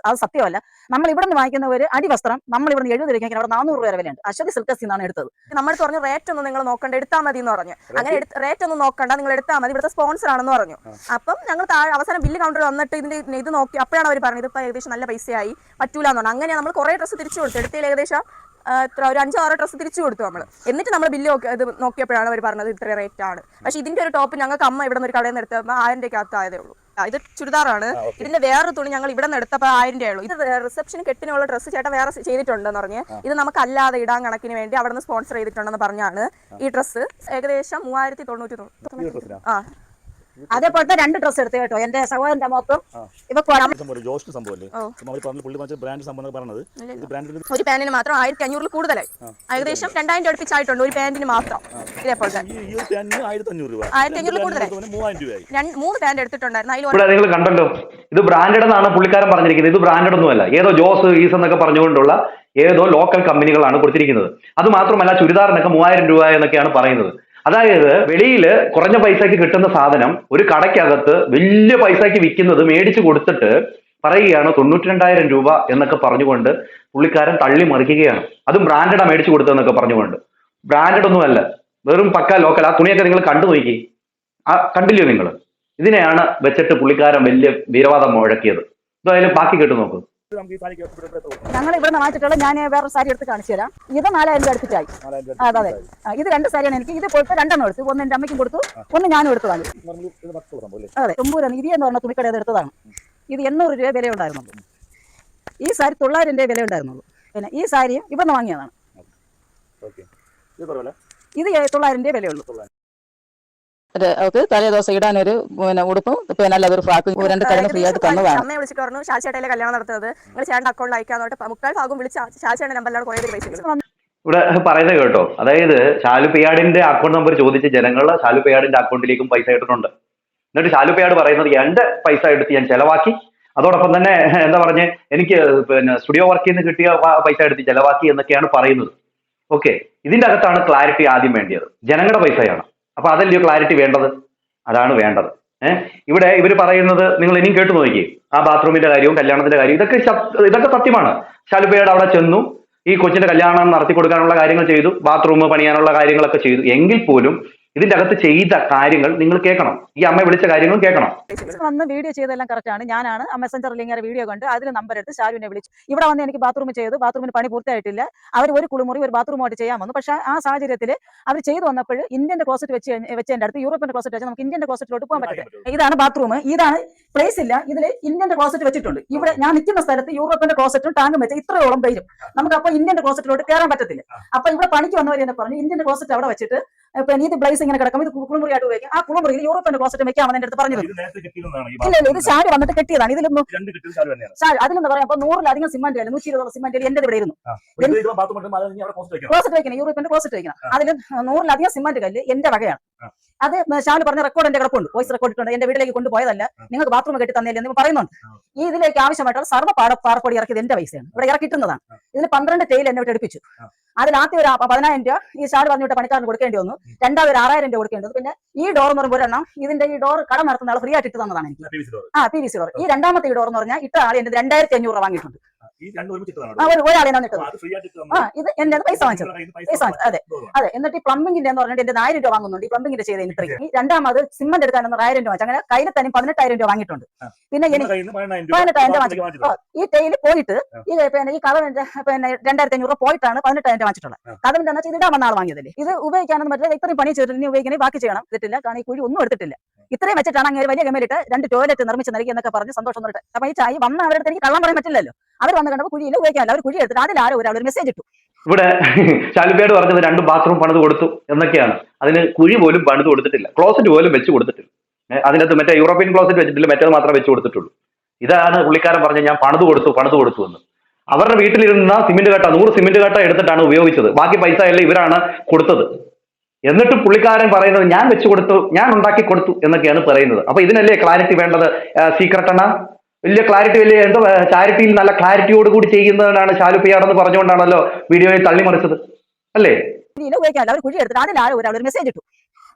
അത് സത്യമല്ല. നമ്മൾ ഇവിടെ നിന്ന് വാങ്ങിക്കുന്ന ഒരു അടിവസ്ത്രം നമ്മൾ ഇവിടെ നിന്ന് 70 രൂപയ്ക്ക് അവിടെ 400 രൂപ വിലയുണ്ട്. അശ്വതി സിൽക്കസിൽ നിന്നാണ് എടുത്തത്. നമ്മൾ പറഞ്ഞു റേറ്റ് ഒന്നും നിങ്ങൾ നോക്കണ്ട, എടുത്താൽ മതി എന്ന് പറഞ്ഞു. അങ്ങനെ റേറ്റ് ഒന്നും നോക്കണ്ട, നിങ്ങൾ എടുത്താൽ മതി, ഇവിടുത്തെ സ്പോൺസർ ആണെന്ന് പറഞ്ഞു. അപ്പം ഞങ്ങൾ അവസാനം ബില്ല് കൗണ്ടർ വന്നിട്ട് ഇതിന്റെ ഇത് നോക്കി അപ്പോഴാണ് അവർ പറഞ്ഞത് ഇപ്പൊ ഏകദേശം നല്ല പൈസയായി, പറ്റൂല എന്ന് പറഞ്ഞു. അങ്ങനെയാണ് നമ്മൾ കുറെ ഡ്രസ്സ് തിരിച്ചു കൊടുത്തു. എടുത്തതിൽ ഏകദേശം ഒരു 5-6 ഡ്രസ്സ് തിരിച്ചു കൊടുത്തു നമ്മൾ. എന്നിട്ട് നമ്മൾ ബില്ല് ഇത് നോക്കിയപ്പോഴാണ് അവർ പറഞ്ഞത് ഇത്ര റേറ്റ് ആണ്. പക്ഷെ ഇതിന്റെ ഒരു ടോപ്പ് ഞങ്ങൾക്ക് അമ്മ ഇവിടെ നിന്ന് ഒരു കടയിൽ നിന്ന് എടുത്തപ്പോൾ 1000 രൂപയ്ക്ക് ആയതേ ഉള്ളൂ. ഇത് ചുരിദാറാണ്. ഇതിന്റെ വേറൊരു തുണി ഞങ്ങൾ ഇവിടെ നിന്ന് എടുത്തപ്പോൾ 1000 രൂപയുള്ളൂ. ഇത് റിസപ്ഷൻ കെട്ടിനുള്ള ഡ്രസ്സ് ചേട്ടൻ വേറെ ചെയ്തിട്ടുണ്ടെന്ന് പറഞ്ഞ് ഇത് നമുക്ക് അല്ലാതെ ഇടാൻ കണക്കിന് വേണ്ടി അവിടെ നിന്ന് സ്പോൺസർ ചെയ്തിട്ടുണ്ടെന്ന് പറഞ്ഞാണ് ഈ ഡ്രസ്സ്. ഏകദേശം 3090. അതേപോലത്തെ 2 ഡ്രസ്സ് എടുത്തു കേട്ടോ. എന്റെ സഹോദരന്റെ മൊത്തം ഒരു പാന്റിന് മാത്രം 1500 കൂടുതലായി. ഏകദേശം 2000 രൂപ അടുപ്പിച്ചായിട്ടുണ്ട് ഒരു പാന്റിന് മാത്രം. ഇതേപോലത്തെ 1500 കൂടുതലായി. 3 പാന്റ് എടുത്തിട്ടുണ്ടായിരുന്നു. ഇവിടെ നിങ്ങൾ കണ്ടല്ലോ, ഇത് ബ്രാൻഡഡ് എന്നാണ് പുള്ളിക്കാരൻ പറഞ്ഞിരിക്കുന്നത്. ഇത് ബ്രാൻഡഡ് ഒന്നുമല്ല, ഏതോ ജോസ് ഈസ് എന്നൊക്കെ പറഞ്ഞുകൊണ്ടുള്ള ഏതോ ലോക്കൽ കമ്പനികളാണ് കൊടുത്തിരിക്കുന്നത്. അത് മാത്രമല്ല ചുരിദാറിനൊക്കെ 3000 രൂപ എന്നൊക്കെയാണ് പറയുന്നത്. അതായത് വെളിയിൽ കുറഞ്ഞ പൈസക്ക് കിട്ടുന്ന സാധനം ഒരു കടയ്ക്കകത്ത് വലിയ പൈസക്ക് വിൽക്കുന്നത് മേടിച്ചു കൊടുത്തിട്ട് പറയുകയാണ് 92,000 രൂപ എന്നൊക്കെ പറഞ്ഞുകൊണ്ട് പുള്ളിക്കാരൻ തള്ളി മറിക്കുകയാണ്. അതും ബ്രാൻഡഡാ മേടിച്ചു കൊടുത്തതെന്നൊക്കെ പറഞ്ഞുകൊണ്ട്. ബ്രാൻഡഡ് ഒന്നുമല്ല, വെറും പക്ക ലോക്കൽ. ആ തുണിയൊക്കെ നിങ്ങൾ കണ്ടു നോക്കി, കണ്ടില്ലയോ നിങ്ങൾ? ഇതിനെയാണ് വെച്ചിട്ട് പുള്ളിക്കാരൻ വലിയ വീരവാദം മുഴക്കിയത്. എന്തായാലും ബാക്കി കേട്ടു നോക്കൂ. ഞങ്ങൾ ഇവിടെ നിന്ന് വാങ്ങിച്ചിട്ടുള്ള ഞാൻ വേറെ സാരി എടുത്ത് കാണിച്ചു തരാം. ഇത് 4000 രൂപ അടുപ്പിച്ചായി. അതെ, ഇത് 2 സാരിയാണ് എനിക്ക്. ഇത് പോയിട്ട് 2 എടുത്തു. ഒന്ന് എന്റെ അമ്മയ്ക്കും കൊടുത്തു, ഒന്ന് ഞാനും എടുത്തു വാങ്ങി. അതെ, തുമ്പൂരാണ്. ഇത് എന്ന് പറഞ്ഞ തുണിക്കടയിൽ എടുത്തതാണ്. ഇത് 800 രൂപ വില ഉണ്ടായിരുന്നുള്ളൂ. ഈ സാരി 900 രൂപ വില ഉണ്ടായിരുന്നുള്ളൂ. പിന്നെ ഈ സാരിയും ഇവിടെ നിന്ന് വാങ്ങിയതാണ്. ഇത് 900 രൂപ വിലയുള്ളൂ. അവർക്ക് തലേ ദിവസം ഇടാനൊരു ഉടുപ്പും പിന്നെ അല്ലാതൊരു ഫ്രാക്കും 2 കടന്ന് ഫ്രീ ആയിട്ട് തന്നതാണ്. അമ്മയെ വിളിച്ചിട്ട് പറഞ്ഞു ഷാച്ചേട്ടയിലെ കല്യാണം നടത്തുന്നത് നിങ്ങൾ ചേട്ടൻ്റെ അക്കൗണ്ടിൽ അയക്കാന്നോട്ട് 3/4 ഭാഗം വിളിച്ച് ഷാച്ചേട്ടൻ്റെ നമ്പറിലാണ് കുറേ പേര് പൈസ. ഇവിടെ പറയുന്നത് കേട്ടോ, അതായത് ഷാലു പിയാടിന്റെ അക്കൗണ്ട് നമ്പർ ചോദിച്ച് ജനങ്ങൾ ഷാലു പിയാടിന്റെ അക്കൗണ്ടിലേക്കും പൈസ ഇട്ടിട്ടുണ്ട്. എന്നിട്ട് ഷാലു പിയാട് പറയുന്നത് എന്റെ പൈസ എടുത്ത് ഞാൻ ചെലവാക്കി, അതോടൊപ്പം തന്നെ എന്താ പറഞ്ഞ് എനിക്ക് പിന്നെ സ്റ്റുഡിയോ വർക്കിൽ നിന്ന് കിട്ടിയ പൈസ എടുത്ത് ചെലവാക്കി എന്നൊക്കെയാണ് പറയുന്നത്. ഓക്കെ, ഇതിന്റെ അകത്താണ് ക്ലാരിറ്റി ആദ്യം വേണ്ടിയത്. ജനങ്ങളുടെ പൈസയാണ്, അപ്പൊ അതല്ലയോ ക്ലാരിറ്റി വേണ്ടത്? അതാണ് വേണ്ടത്. ഇവിടെ ഇവർ പറയുന്നത് നിങ്ങൾ ഇനിയും കേട്ടു നോക്കിയേ, ആ ബാത്റൂമിന്റെ കാര്യവും കല്യാണത്തിന്റെ കാര്യവും ഇതൊക്കെ സത്യമാണ്. ഷാലു പിയാട് അവിടെ ചെന്നു, ഈ കൊച്ചിന്റെ കല്യാണം നടത്തി കൊടുക്കാനുള്ള കാര്യങ്ങൾ ചെയ്തു, ബാത്റൂം പണിയാനുള്ള കാര്യങ്ങളൊക്കെ ചെയ്തു. എങ്കിൽ പോലും ഇതിന്റെ അകത്ത് ചെയ്ത കാര്യങ്ങൾ നിങ്ങൾ കേൾക്കണം, ഈ അമ്മ വിളിച്ച കാര്യങ്ങളും കേൾക്കണം. വന്ന് വീഡിയോ ചെയ്തെല്ലാം കറക്റ്റ് ആണ്. ഞാനാണ് മെസ്സഞ്ചറിൽ ഇങ്ങനെ വീഡിയോ കണ്ട് അതിൽ നമ്പർ എടുത്ത് ഷാലുവിനെ വിളിച്ചു. ഇവിടെ വന്ന് എനിക്ക് ബാത്റൂം ചെയ്തു, ബാത്റൂമിന് പണി പൂർത്തിയായിട്ടില്ല. അവർ ഒരു കുളിമുറി ഒരു ബാത്റൂമായിട്ട് ചെയ്യാൻ വന്നു. പക്ഷേ ആ സാഹചര്യത്തിൽ അവർ ചെയ്തു വന്നപ്പോൾ ഇന്ത്യൻ ക്ലോസറ്റ് വെച്ചതിന്റെ അടുത്ത് യൂറോപ്യൻ ക്ലോസറ്റ് വെച്ചാൽ നമുക്ക് ഇന്ത്യൻ ക്ലോസറ്റിലോട്ട് പോകാൻ പറ്റില്ല. ഇതാണ് ബാത്റൂം, ഇതാണ് പ്ലേസ് ഇല്ല, ഇതിൽ ഇന്ത്യൻ ക്ലോസറ്റ് വെച്ചിട്ടുണ്ട്. ഇവിടെ ഞാൻ നിൽക്കുന്ന സ്ഥലത്ത് യൂറോപ്യൻ ക്ലോസറ്റും ടാങ്കും വെച്ച് ഇത്രയോളം പേരും നമുക്ക് അപ്പോൾ ഇന്ത്യൻ ക്ലോസറ്റിലോട്ട് കയറാൻ പറ്റത്തില്ല. അപ്പൊ ഇവിടെ പണിക്ക് വന്നവർ എന്നെ പറഞ്ഞു ഇന്ത്യൻ ക്ലോസറ്റ് അവിടെ വെച്ചിട്ട് പിന്നെ ഇത് ബ്ലൈസ് ഇങ്ങനെ കിടക്കും, ഇത് കുളിമുറിയായിട്ട് ഉപയോഗിക്കും. ആ കുളിമുറിയിൽ യൂറോപ്യൻ ക്ലോസറ്റ് വെക്കാമെന്ന് എന്റെ അടുത്ത് പറഞ്ഞത്. ഇല്ല ഇല്ല, ഇത് ഷാരി വന്നിട്ട് കെട്ടിയതാണ്. ഇതിലൊന്നും അതിലെന്ന് പറയാം അപ്പൊ 100-ലധികം സിമന്റ് അല്ല, 120 സിമന്റ് എന്റെ ഇവിടെ ഇരുന്നു. ക്ലോസറ്റ് വെക്കണം, യൂറോപ്യൻ ക്ലോസറ്റ് വെക്കണം. അതിൽ 100-ലധികം സിമന്റ് കല്ല് എന്റെ വകയാണ്. അത് ഷാലു പറഞ്ഞ റെക്കോർഡ് എന്റെ കിടപ്പുണ്ട്, വോയിസ് റെക്കോർഡ് ഇട്ടുണ്ട്. എന്റെ വീട്ടിലേക്ക് കൊണ്ടുപോയതല്ല, നിങ്ങൾക്ക് ബാത്റൂം കെട്ടി തന്നില്ല എന്ന് പറയുന്നുണ്ട്. ഈ ഇതിലേക്ക് ആവശ്യമായിട്ടുള്ള സർവ്വ പാറപ്പൊടി ഇറക്കിയത് എന്റെ പൈസയാണ്, ഇവിടെ ഇറക്കിയിട്ടുന്നതാണ്. ഇതിൽ 12 ടൈൽ എന്നെ വിട്ട് എടുപ്പിച്ചു. അതിൽ ആദ്യം ഒരു 10,000 രൂപ ഈ ഷാലു പറഞ്ഞിട്ട് പണിക്കാരന് കൊടുക്കേണ്ടി വന്നു. രണ്ടാമത് 6,000 രൂപ കൊടുക്കേണ്ടി വന്നു. പിന്നെ ഈ ഡോർ എന്ന് പറയുമ്പോൾ ഒരെണ്ണം ഇതിന്റെ ഈ ഡോർ കട നടത്തുന്ന ആൾ ഫ്രീ ആയിട്ട് ഇട്ട് തന്നതാണ് എനിക്ക്. PVC door. ഈ രണ്ടാമത്തെ ഈ ഡോർ എന്ന് പറഞ്ഞാൽ ഇട്ട ആൾ എന്റെ 2,500 രൂപ വാങ്ങിയിട്ടുണ്ട്. ഒരാളെ ഇത് എന്റെ പൈസ വാങ്ങിച്ചത്. അതെ അതെ. എന്നിട്ട് ഈ പ്ലംബിംഗിന്റെ എന്ന് പറഞ്ഞിട്ട് എന്റെ 1,000 രൂപ വാങ്ങുന്നുണ്ട്. ഈ പ്ലംബിംഗിന്റെ ചെയ്തതിന് ഇത്രയും. ഈ രണ്ടാമത് സിമന്റ് എടുക്കാൻ 1,000 രൂപ വാങ്ങിച്ചു. അങ്ങനെ കയ്യിൽ തന്നെ 18,000 രൂപ വാങ്ങിയിട്ടുണ്ട്. പിന്നെ എനിക്ക് 18,000 രൂപ വാങ്ങിച്ചു. ഈ ടൈല് പോയിട്ട് ഈ കഥവിന്റെ 2,500 രൂപ പോയിട്ടാണ് 18,000 രൂപ വാങ്ങിച്ചിട്ടുള്ളത്. കഥവിന്റെ എന്ന് വെച്ചാൽ ഇടാൻ വന്ന ആൾ വാങ്ങിയതല്ലേ. ഇത് ഉപയോഗിക്കാനൊന്നും പറ്റില്ല. ഇത്രയും പണി ചെയ്തിട്ട് ഇനി ഉപയോഗിക്കണേ ബാക്കി ചെയ്യണം. ഇതിട്ടില്ല, കാരണം ഈ കുഴി ഒന്നും എടുത്തിട്ടില്ല. ഇത്രയും വെച്ചിട്ടാണ് അങ്ങനെ വലിയ ഗമയിലിട്ട് 2 ടോയ്ലറ്റ് നിർമ്മിച്ച് നൽകി എന്നൊക്കെ പറഞ്ഞ് സന്തോഷം വന്നിട്ട്. അപ്പൊ ഈ ചായ വന്ന അവരുടെ എനിക്ക് കള്ളം പറയാൻ പറ്റില്ലല്ലോ. അവർ വന്ന് കണ്ടപ്പോൾ കുഴിയിൽ ഉപയോഗിക്കാനല്ല, അവർ കുഴി എടുത്തിട്ട് അതിൽ ആരോ ഒരാൾ ഒരു മെസ്സേജ് ഇട്ടു. ഇവിടെ ഷാലു പിയാട് പറഞ്ഞത് 2 ബാത്റൂം പണിത് കൊടുത്തു എന്നൊക്കെയാണ്. അതിന് കുഴി പോലും പണിത് കൊടുത്തിട്ടില്ല, ക്ലോസറ്റ് പോലും വെച്ച് കൊടുത്തിട്ടില്ല. അതിനകത്ത് മറ്റേ യൂറോപ്യൻ ക്ലോസറ്റ് വെച്ചിട്ടില്ല, മറ്റേത് മാത്രമേ വെച്ച് കൊടുത്തിട്ടുള്ളൂ. ഇതാണ് പുള്ളിക്കാരൻ പറഞ്ഞത് ഞാൻ പണിത് കൊടുത്തു എന്ന്. അവരുടെ വീട്ടിലിരുന്ന സിമെന്റ് കട്ട 100 സിമെന്റ് കട്ട എടുത്തിട്ടാണ് ഉപയോഗിച്ചത്. ബാക്കി പൈസ എല്ലാം ഇവരാണ് കൊടുത്തത്. എന്നിട്ട് പുള്ളിക്കാരൻ പറയുന്നത് ഞാൻ വെച്ച് കൊടുത്തു, ഞാൻ ഉണ്ടാക്കി കൊടുത്തു എന്നൊക്കെയാണ് പറയുന്നത്. അപ്പൊ ഇതിനല്ലേ ക്ലാരിറ്റി വേണ്ടത്? സീക്രട്ട് ആണ് വലിയ ക്ലാരിറ്റി, വലിയ എന്തോ ചാരിറ്റിയിൽ നല്ല ക്ലാരിറ്റിയോട് കൂടി ചെയ്യുന്നതാണ് ഷാലു പിയാടെന്ന് പറഞ്ഞുകൊണ്ടാണല്ലോ വീഡിയോയിൽ തള്ളിമറിച്ചത് അല്ലേ? ഉപയോഗിക്കാനല്ല, അവർ കുഴി എടുത്തിട്ട് അതിൽ ആരോ ഒരാൾ ഒരു മെസ്സേജ് ഇട്ടു.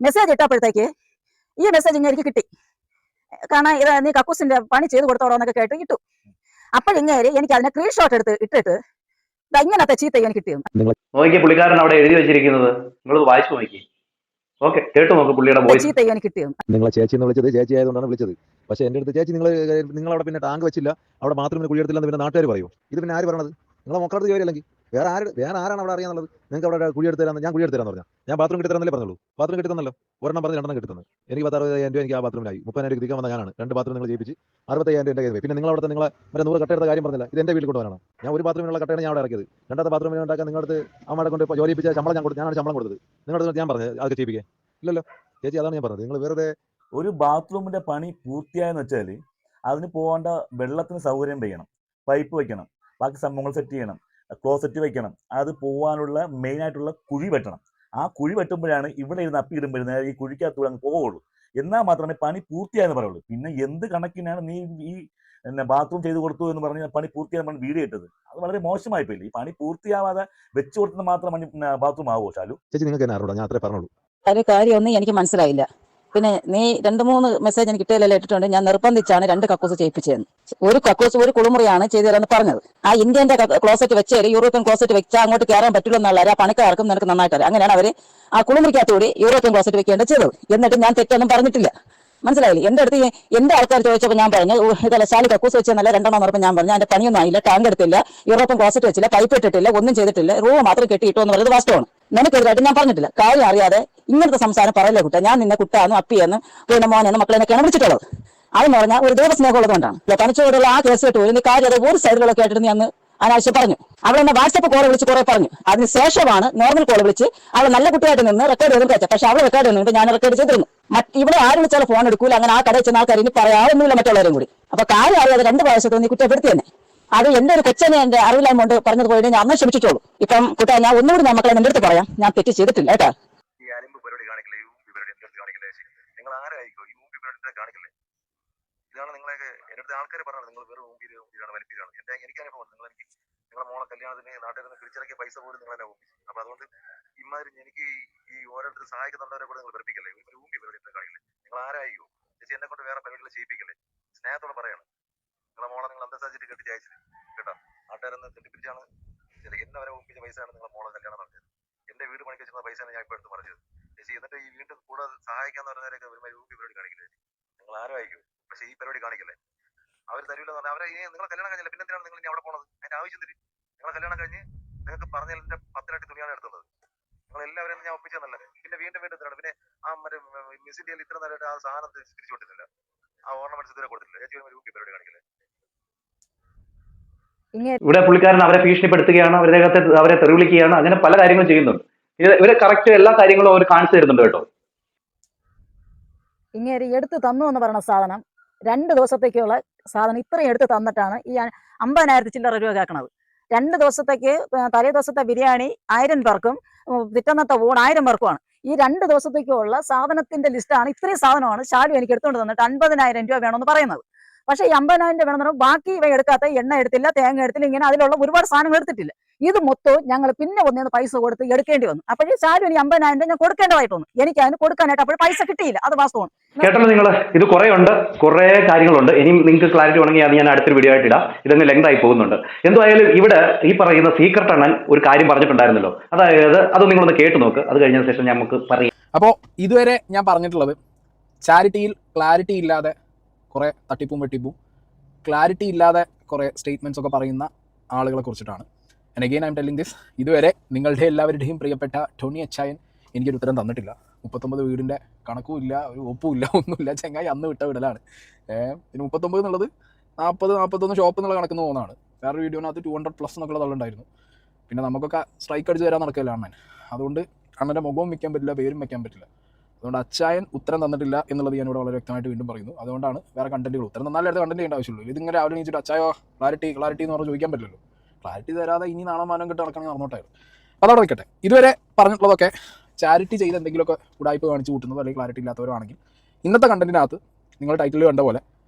മെസ്സേജ് ഇട്ടപ്പോഴത്തേക്ക് ഈ മെസ്സേജ് ഇങ്ങനെ എനിക്ക് കിട്ടി. കാരണം ഇത് നീ കക്കൂസിന്റെ പണി ചെയ്ത് കൊടുത്തോളോ എന്നൊക്കെ കേട്ട് ഇട്ടു. അപ്പോഴിങ്ങനെ എനിക്ക് അതിനെ സ്ക്രീൻഷോട്ട് എടുത്ത് ഇട്ടിട്ട് ഇങ്ങനത്തെ ചീത്ത എനിക്ക് കിട്ടിയത്. നോക്കിയ പുള്ളിക്കാരൻ അവിടെ എഴുതി വെച്ചിരിക്കുന്നത് നിങ്ങളത് വായിച്ചു നോക്കി. ഓക്കെ, കേട്ടു നോക്ക് പുള്ളിയുടെ വോയിസ്. ചീത്ത എനിക്ക് കിട്ടിയത്. നിങ്ങളെ ചേച്ചി എന്ന് വിളിച്ചത് ചേച്ചി ആയതുകൊണ്ടാണ് വിളിച്ചത്. പക്ഷേ എൻ്റെ അടുത്ത് ചേച്ചി നിങ്ങൾ അവിടെ പിന്നെ ടാങ്ക് വെച്ചില്ല, അവിടെ ബാത്റൂമിന് കുഴിയെടുത്തില്ല എന്ന് പിന്നെ നാട്ടുകാർ പറയും. ഇത് പിന്നെ ആര് പറയണത്? നിങ്ങളെ മക്കളുടെ ജോലി അല്ലെങ്കിൽ വേറെ ആരാണ് അവിടെ അറിയാന്നുള്ളത്? നിങ്ങൾക്ക് അവിടെ കുഴിയെടുത്ത് തരാമെന്ന് ഞാൻ കുഴിയെടുത്ത് പറഞ്ഞാൽ ഞാൻ ബാത്റൂം കിട്ടി തരാന്നല്ലേ പറഞ്ഞുള്ളൂ. ബാത്റൂം കിട്ടി തന്നല്ലോ, ഒരെണ്ണം പറഞ്ഞ് 2 കിട്ടുന്നത്. എനിക്ക് 60,000 രൂപ എനിക്ക് ആ ബാത്റൂമിനായി. 30,000 രൂപ തിരിക്കാൻ വന്ന ഞാനാണ്. 2 ബാത്റൂം നിങ്ങൾ ചെയ്യിപ്പിച്ച് 60,000 രൂപ എൻ്റെ. പിന്നെ നിങ്ങൾ അവിടെ നിങ്ങളെ 100 കട്ട എടുത്ത കാര്യം പറഞ്ഞില്ല. ഇത് എൻ്റെ വീട്ടിൽ കൊണ്ടുപോകാനാണ്. ഞാൻ ഒരു ബാത്റൂമിനുള്ള കട്ടയാണ് ഞാൻ അവിടെ ഇറക്കിയത്. 2ാമത്തെ ബാത്റൂമിൽ ഉണ്ടാക്കാൻ നിങ്ങളുടെ അമ്മയുടെ കൊണ്ട് ജോലിപ്പിച്ച ശമ്പളം ഞാനാണ് ശമ്പളം കൊടുത്തത്. നിങ്ങളുടെ ഞാൻ പറഞ്ഞത് അതൊക്കെ ചെയ്യിപ്പിക്കാൻ ഇല്ലല്ലോ ചേച്ചി. അതാണ് ഞാൻ പറഞ്ഞത്. നിങ്ങൾ വെറുതെ ഒരു ബാത്റൂമിന്റെ പണി പൂർത്തിയായെന്ന് വെച്ചാൽ അതിന് പോകേണ്ട വെള്ളത്തിന് സൗകര്യം ചെയ്യണം, പൈപ്പ് വെക്കണം, ബാക്കി സംഭവങ്ങൾ സെറ്റ് ചെയ്യണം, ക്ലോസറ്റ് വെക്കണം, അത് പോകാനുള്ള മെയിൻ ആയിട്ടുള്ള കുഴി വെട്ടണം. ആ കുഴി വെട്ടുമ്പോഴാണ് ഇവിടെ ഇരുന്ന് അപ്പിയിടുമ്പോൾ ഈ കുഴിക്കകത്തൂടെ അങ്ങ് പോവുള്ളൂ. എന്നാൽ മാത്രമേ പണി പൂർത്തിയായെന്ന് പറയുള്ളൂ. പിന്നെ എന്ത് കണക്കിനാണ് നീ ഈ ബാത്റൂം ചെയ്ത് കൊടുത്തു എന്ന് പറഞ്ഞാൽ പണി പൂർത്തിയാകുമ്പോൾ വീഡിയോ ഇട്ടത്? അത് വളരെ മോശമായി പോയില്ലേ. ഈ പണി പൂർത്തിയാവാതെ വെച്ച് കൊടുത്തത് മാത്രം ബാത്റൂം ആവുമോ ഷാലു? ചേച്ചി നിങ്ങൾക്ക് തന്നെ അറിയാം, ഞാൻ അത്രേ പറഞ്ഞോളൂ. ഒരു കാര്യമൊന്നും എനിക്ക് മനസ്സിലായില്ല. പിന്നെ നീ 2-3 മെസ്സേജ് എനിക്ക് ഇട്ടേലെല്ലാം ഇട്ടിട്ടുണ്ട്. ഞാൻ നിർബന്ധിച്ചാണ് 2 കക്കൂസ് ചെയ്യിപ്പിച്ചതെന്ന്. ഒരു കക്കൂസ് ഒരു കുളിമുറിയാണ് ചെയ്തു തരാമെന്ന് പറഞ്ഞത്. ആ ഇന്ത്യന്റെ ക്ലോസറ്റ് വെച്ചാൽ യൂറോപ്യൻ ക്ലോസറ്റ് വെച്ചാൽ അങ്ങോട്ട് കയറാൻ പറ്റില്ല എന്നുള്ള ആ പണിക്കാർക്കും നിനക്ക് നന്നായിട്ട് അറിയാം. അങ്ങനെയാണ് അവർ ആ കുളിമുറിക്കകത്തുകൂടി യൂറോപ്യൻ ക്ലോസറ്റ് വെക്കേണ്ടത് ചെയ്തത്. എന്നിട്ട് ഞാൻ തെറ്റൊന്നും പറഞ്ഞിട്ടില്ല, മനസ്സിലായില്ലേ? എന്റെ അടുത്ത് എന്റെ ആൾക്കാർ ചോദിച്ചപ്പോൾ ഞാൻ പറഞ്ഞു ഇതല്ല ഷാലു കക്കൂസ് വെച്ചെന്നല്ല 2 പറഞ്ഞപ്പോൾ ഞാൻ പറഞ്ഞു അതിന്റെ പണിയൊന്നും ആയില്ല, ടാങ്ക് എടുത്തില്ല, യൂറോപ്യൻ ക്ലോസറ്റ് വെച്ചില്ല, പൈപ്പ് ഇട്ടിട്ടില്ല, ഒന്നും ചെയ്തിട്ടില്ല, റൂം മാത്രം കെട്ടിയിട്ടു എന്ന് പറയുന്നത് വാസ്തവമാണ്. നിനക്കെതിരായിട്ട് ഞാൻ പറഞ്ഞിട്ടില്ല. കാര്യം അറിയാതെ ഇങ്ങനത്തെ സംസാരം പറയല്ലേ കുട്ട. ഞാൻ നിന്നെ കുട്ടാന്നും അപ്പിയെന്നും പിന്നെ മോനെന്നും മക്കളെന്നൊക്കെയാണ് വിളിച്ചിട്ടുള്ളത്. അതെന്ന് പറഞ്ഞാൽ ഒരു ദൈവസ്നേഹം ഉള്ളതുകൊണ്ടാണ്. തനിച്ചോടുള്ള ആ കേസ് കേട്ട് നീ കാര്യം അത് ഒരു സൈഡിലൊക്കെ ആയിട്ട് നീ അന്ന് അനാവശ്യം പറഞ്ഞു. അവൾ എന്നെ വാട്സപ്പ് കോൾ വിളിച്ച് കുറെ പറഞ്ഞു. അതിന് ശേഷമാണ് നോർമൽ കോൾ വിളിച്ച് അവൾ നല്ല കുട്ടിയായിട്ട് നിന്ന് റെക്കോർഡ് ചെയ്ത് വെച്ചത്. പക്ഷെ അവൾ റെക്കോർഡ് ചെയ്യുന്നുണ്ട്, ഞാൻ റെക്കോർഡ് ചെയ്തിരുന്നു. ഇവിടെ ആര് വിളിച്ചാലും ഫോൺ എടുക്കൂല. അങ്ങനെ ആ കടയിൽ ചെന്ന ആൾക്കാർ ഇനി പറയാവുന്നില്ല മറ്റുള്ളവരും കൂടി. അപ്പൊ കാര്യം അറിയാതെ 2 പ്രാവശ്യത്തെ നീ കുറ്റപ്പെടുത്തി തന്നെ. അത് എന്റെ ഒരു കൊച്ചനെ എന്റെ അറിവില്ലായ്മ കൊണ്ട് പറഞ്ഞത് പോയിട്ട് ഞാൻ അന്ന് ക്ഷമിച്ചിട്ടുള്ളൂ. ഇപ്പം കൂട്ടാ ഞാൻ ഒന്നുകൂടി ഞാൻ മക്കളെ നിന്റെ അടുത്ത് പറയാം, ഞാൻ തെറ്റ് ചെയ്തിട്ടില്ല കേട്ടാ. ഈ അലിമ്പ് പരിപാടി കാണിക്കില്ലേ, ഈ ഊമ്പി പരിപാടി എന്റെ അടുത്ത് കാണിക്കില്ലേ? നിങ്ങൾ ആരായിക്കോ ഈ ഊമ്പി പരിപാടി കാണിക്കില്ലേ? ഇതാണ് നിങ്ങളൊക്കെ എന്റെ അടുത്ത് ആൾക്കാർ പറഞ്ഞത്, നിങ്ങൾ വെറും ഊമ്പിയാണ് വലിപ്പിക്കുകയാണ്. എനിക്ക് അനുഭവം, നിങ്ങളെ മോളെ കല്യാണത്തിന് നാട്ടിൽ നിന്ന് പിടിച്ചിറക്കിയ പൈസ പോലും നിങ്ങൾ എന്നെ ഊമ്പി. അപ്പൊ അതുകൊണ്ട് ഇമാതിരി എനിക്ക് ഈ ഓരോരുത്തർ സഹായിക്കുന്നുള്ളവരെ കൂടെ നിങ്ങൾ വെറുപ്പിക്കല്ലേ, ഒരു ഊമ്പി പരിപാടി എന്നെ കാണിക്കില്ലേ? നിങ്ങൾ ആരായിക്കോ ചേച്ചി, എന്നെ കൊണ്ട് വേറെ പരിപാടികൾ ചെയ്യിപ്പിക്കല്ലേ? സ്നേഹത്തോടെ പറയണം, നിങ്ങളെ മോളെ നിങ്ങൾ അന്തസ്സാച്ചിട്ട് കെട്ടിച്ച് അയച്ചിട്ട് കേട്ടോ. നാട്ടുകാരെന്ന് തെറ്റിപ്പിടിച്ചാണ് എന്നെ വരെ ഊമ്പിച്ച പൈസയാണ് നിങ്ങളെ മോളെ കല്യാണം നടത്തിയത്. എന്റെ വീട് പണിക്ക് വെച്ചിരുന്ന പൈസയാണ് ഞാൻ ഇപ്പൊ എടുത്ത് മറിച്ചത് ചേച്ചി. എന്നിട്ട് ഈ വീണ്ടും കൂടെ സഹായിക്കാന്ന് പറഞ്ഞവരൊക്കെ ഒരു ഊമ്പി പരിപാടി കാണിക്കില്ലേ? നിങ്ങൾ ആരായിക്കോ, പക്ഷെ ഈ പരിപാടി കാണിക്കല്ലേ? അവർ തരൂലെന്ന് പറഞ്ഞാൽ അവരെ നിങ്ങളെ കല്യാണം കഴിഞ്ഞില്ല, പിന്നെ എന്തിനാണ് നിങ്ങൾ ഇനി അവിടെ പോണത്? അതിന്റെ ആവശ്യം തരും. നിങ്ങളെ കല്യാണം കഴിഞ്ഞ് നിങ്ങൾക്ക് പറഞ്ഞാൽ എന്റെ 10 ഇരട്ടി തുണിയാണ് എടുത്തത്. നിങ്ങൾ എല്ലാവരും ഞാൻ ഒപ്പിച്ചെന്നല്ലേ, പിന്നെ വീണ്ടും എന്തിനാണ്? പിന്നെ ആ മറ്റേ മിസ് ഇന്ത്യയിൽ ഇത്ര നേരമായിട്ട് ആ സാധനം തിരിച്ചു കൊടുത്തില്ല, ആ ഓർണമെന്റ്സ് ഇതുവരെ കൊടുത്തില്ല. ചേച്ചി ഒരു ഊമ്പി പരിപാടി കാണിക്കില്ലേ? ഇവിടെ പുള്ളിക്കാരൻ അവരെ ഭീഷണിപ്പെടുത്തുകയാണ്, അവരെ തെറിവിളിക്കുകയാണ്, അങ്ങനെ പല കാര്യങ്ങളും ചെയ്യുന്നുണ്ട്. ഇവരെ കറക്റ്റ് എല്ലാ കാര്യങ്ങളും അവർ കാണിച്ചു തരുന്നുണ്ട് കേട്ടോ. ഇങ്ങനെ എടുത്ത് തന്നു എന്ന് പറയുന്ന സാധനം 2 ദിവസത്തേക്കുള്ള സാധനം ഇത്രയും എടുത്ത് തന്നിട്ടാണ് ഈ 50,000 ചില്ലറ രൂപ കേൾക്കണത്. 2 ദിവസത്തേക്ക് തലേ ദിവസത്തെ ബിരിയാണി 1000 പേർക്കും പിറ്റന്നത്തെ ഊണ് 1000 പേർക്കുമാണ്. ഈ 2 ദിവസത്തേക്കുള്ള സാധനത്തിന്റെ ലിസ്റ്റാണ്. ഇത്രയും സാധനമാണ് ശാലു എനിക്ക് എടുത്തുകൊണ്ട് തന്നിട്ട് 50,000 രൂപ വേണമെന്ന് പറയുന്നത്. പക്ഷേ ഈ 50,000 രൂപ വേണമെന്ന് ബാക്കി ഇവ എടുക്കാത്ത എണ്ണ എടുത്തില്ല, തേങ്ങ എടുത്തില്ല, ഇങ്ങനെ അതിലുള്ള ഒരുപാട് സാധനങ്ങൾ എടുത്തിട്ടില്ല. ഇത് മൊത്തവും ഞങ്ങൾ പിന്നെ ഒന്നേന്ന് പൈസ കൊടുത്ത് എടുക്കേണ്ടി വന്നു. അപ്പോഴേ ശാലു എനിക്ക് 50,000 രൂപ ഞാൻ കൊടുക്കേണ്ടതായിട്ട് വന്നു. എനിക്ക് അതിന് കൊടുക്കാനായിട്ട് അപ്പോൾ പൈസ കിട്ടിയില്ല, അത് വാസ്തവമാണ്. കേട്ടല്ലോ നിങ്ങൾ, ഇത് കുറേ ഉണ്ട്, കുറേ കാര്യങ്ങളുണ്ട്. ഇനിയും നിങ്ങൾക്ക് ക്ലാരിറ്റി വേണമെങ്കിൽ അത് ഞാൻ അടുത്തൊരു വീഡിയോ ആയിട്ട് ഇടാം. ഇതങ്ങ് ലെങ്ത് ആയി പോകുന്നുണ്ട്. എന്തായാലും ഇവിടെ ഈ പറയുന്ന സീക്രട്ട് അണ്ണൻ ഒരു കാര്യം പറഞ്ഞിട്ടുണ്ടായിരുന്നല്ലോ, അതായത് അത് നിങ്ങളൊന്ന് കേട്ട് നോക്ക്, അത് കഴിഞ്ഞ ശേഷം നമുക്ക് പറയാം. അപ്പോൾ ഇതുവരെ ഞാൻ പറഞ്ഞിട്ടുള്ളത് ചാരിറ്റിയിൽ ക്ലാരിറ്റി ഇല്ലാതെ കുറേ തട്ടിപ്പും വെട്ടിപ്പും, ക്ലാരിറ്റി ഇല്ലാതെ കുറേ സ്റ്റേറ്റ്മെൻറ്റ്സ് ഒക്കെ പറയുന്ന ആളുകളെ കുറിച്ചിട്ടാണ്. And again I M telling this, ഇതുവരെ നിങ്ങളുടെ എല്ലാവരുടെയും പ്രിയപ്പെട്ട ടോണി അച്ചായൻ എനിക്കൊരു ഉത്തരം തന്നിട്ടില്ല. 39 വീടിൻ്റെ കണക്കും ഇല്ല, ഒരു ഒപ്പും ഇല്ല, ഒന്നുമില്ല. ചെങ്ങായി അന്ന് വിട്ട വിടലാണ്. പിന്നെ 39 എന്നുള്ളത് 40-41 ഷോപ്പ് എന്നുള്ള കണക്കുന്ന പോകുന്നതാണ്. വേറൊരു വീഡിയോനകത്ത് 200+ എന്നൊക്കെ തള്ളുണ്ടായിരുന്നു. പിന്നെ നമുക്കൊക്കെ സ്ട്രൈക്ക് അടിച്ച് തരാൻ നടക്കില്ല അണ്ണൻ. അതുകൊണ്ട് അണ്ണൻ്റെ മുഖവും വയ്ക്കാൻ പറ്റില്ല, പേരും വയ്ക്കാൻ പറ്റില്ല. അതുകൊണ്ട് അച്ചായൻ ഉത്തരം തന്നിട്ടില്ല എന്നുള്ളത് ഞാനിവിടെ വളരെ വ്യക്തമായിട്ട് വീണ്ടും പറയുന്നു. അതുകൊണ്ടാണ് വേറെ കണ്ടന്റുകൾ ഉത്തരം തന്നാലേ അടുത്ത കണ്ടന്റ് ചെയ്യേണ്ട ആവശ്യമുള്ളൂ. ഇതിങ്ങനെ രാവിലെ എണീച്ചിട്ട് അച്ചായോ ക്ലാരിറ്റി എന്ന് പറഞ്ഞ് ചോദിക്കാൻ പറ്റില്ലല്ലോ. ക്ലാരിറ്റി തരാതെ ഇനി നാളെ മാനം കിട്ടി നടക്കണമെങ്കിൽ നടന്നോട്ടായിരുന്നു. അതവിടെ നിൽക്കട്ടെ. ഇതുവരെ പറഞ്ഞിട്ടുള്ളതൊക്കെ ചാരിറ്റി ചെയ്ത് എന്തെങ്കിലുമൊക്കെ ഉടായ്പ കാണിച്ച് കൂട്ടുന്നതോ അല്ലെങ്കിൽ ക്ലാരിറ്റി ഇല്ലാത്തവരാണെങ്കിൽ ഇന്നത്തെ കണ്ടന്റിനകത്ത് നിങ്ങൾ ടൈറ്റിൽ കണ്ട പോലെ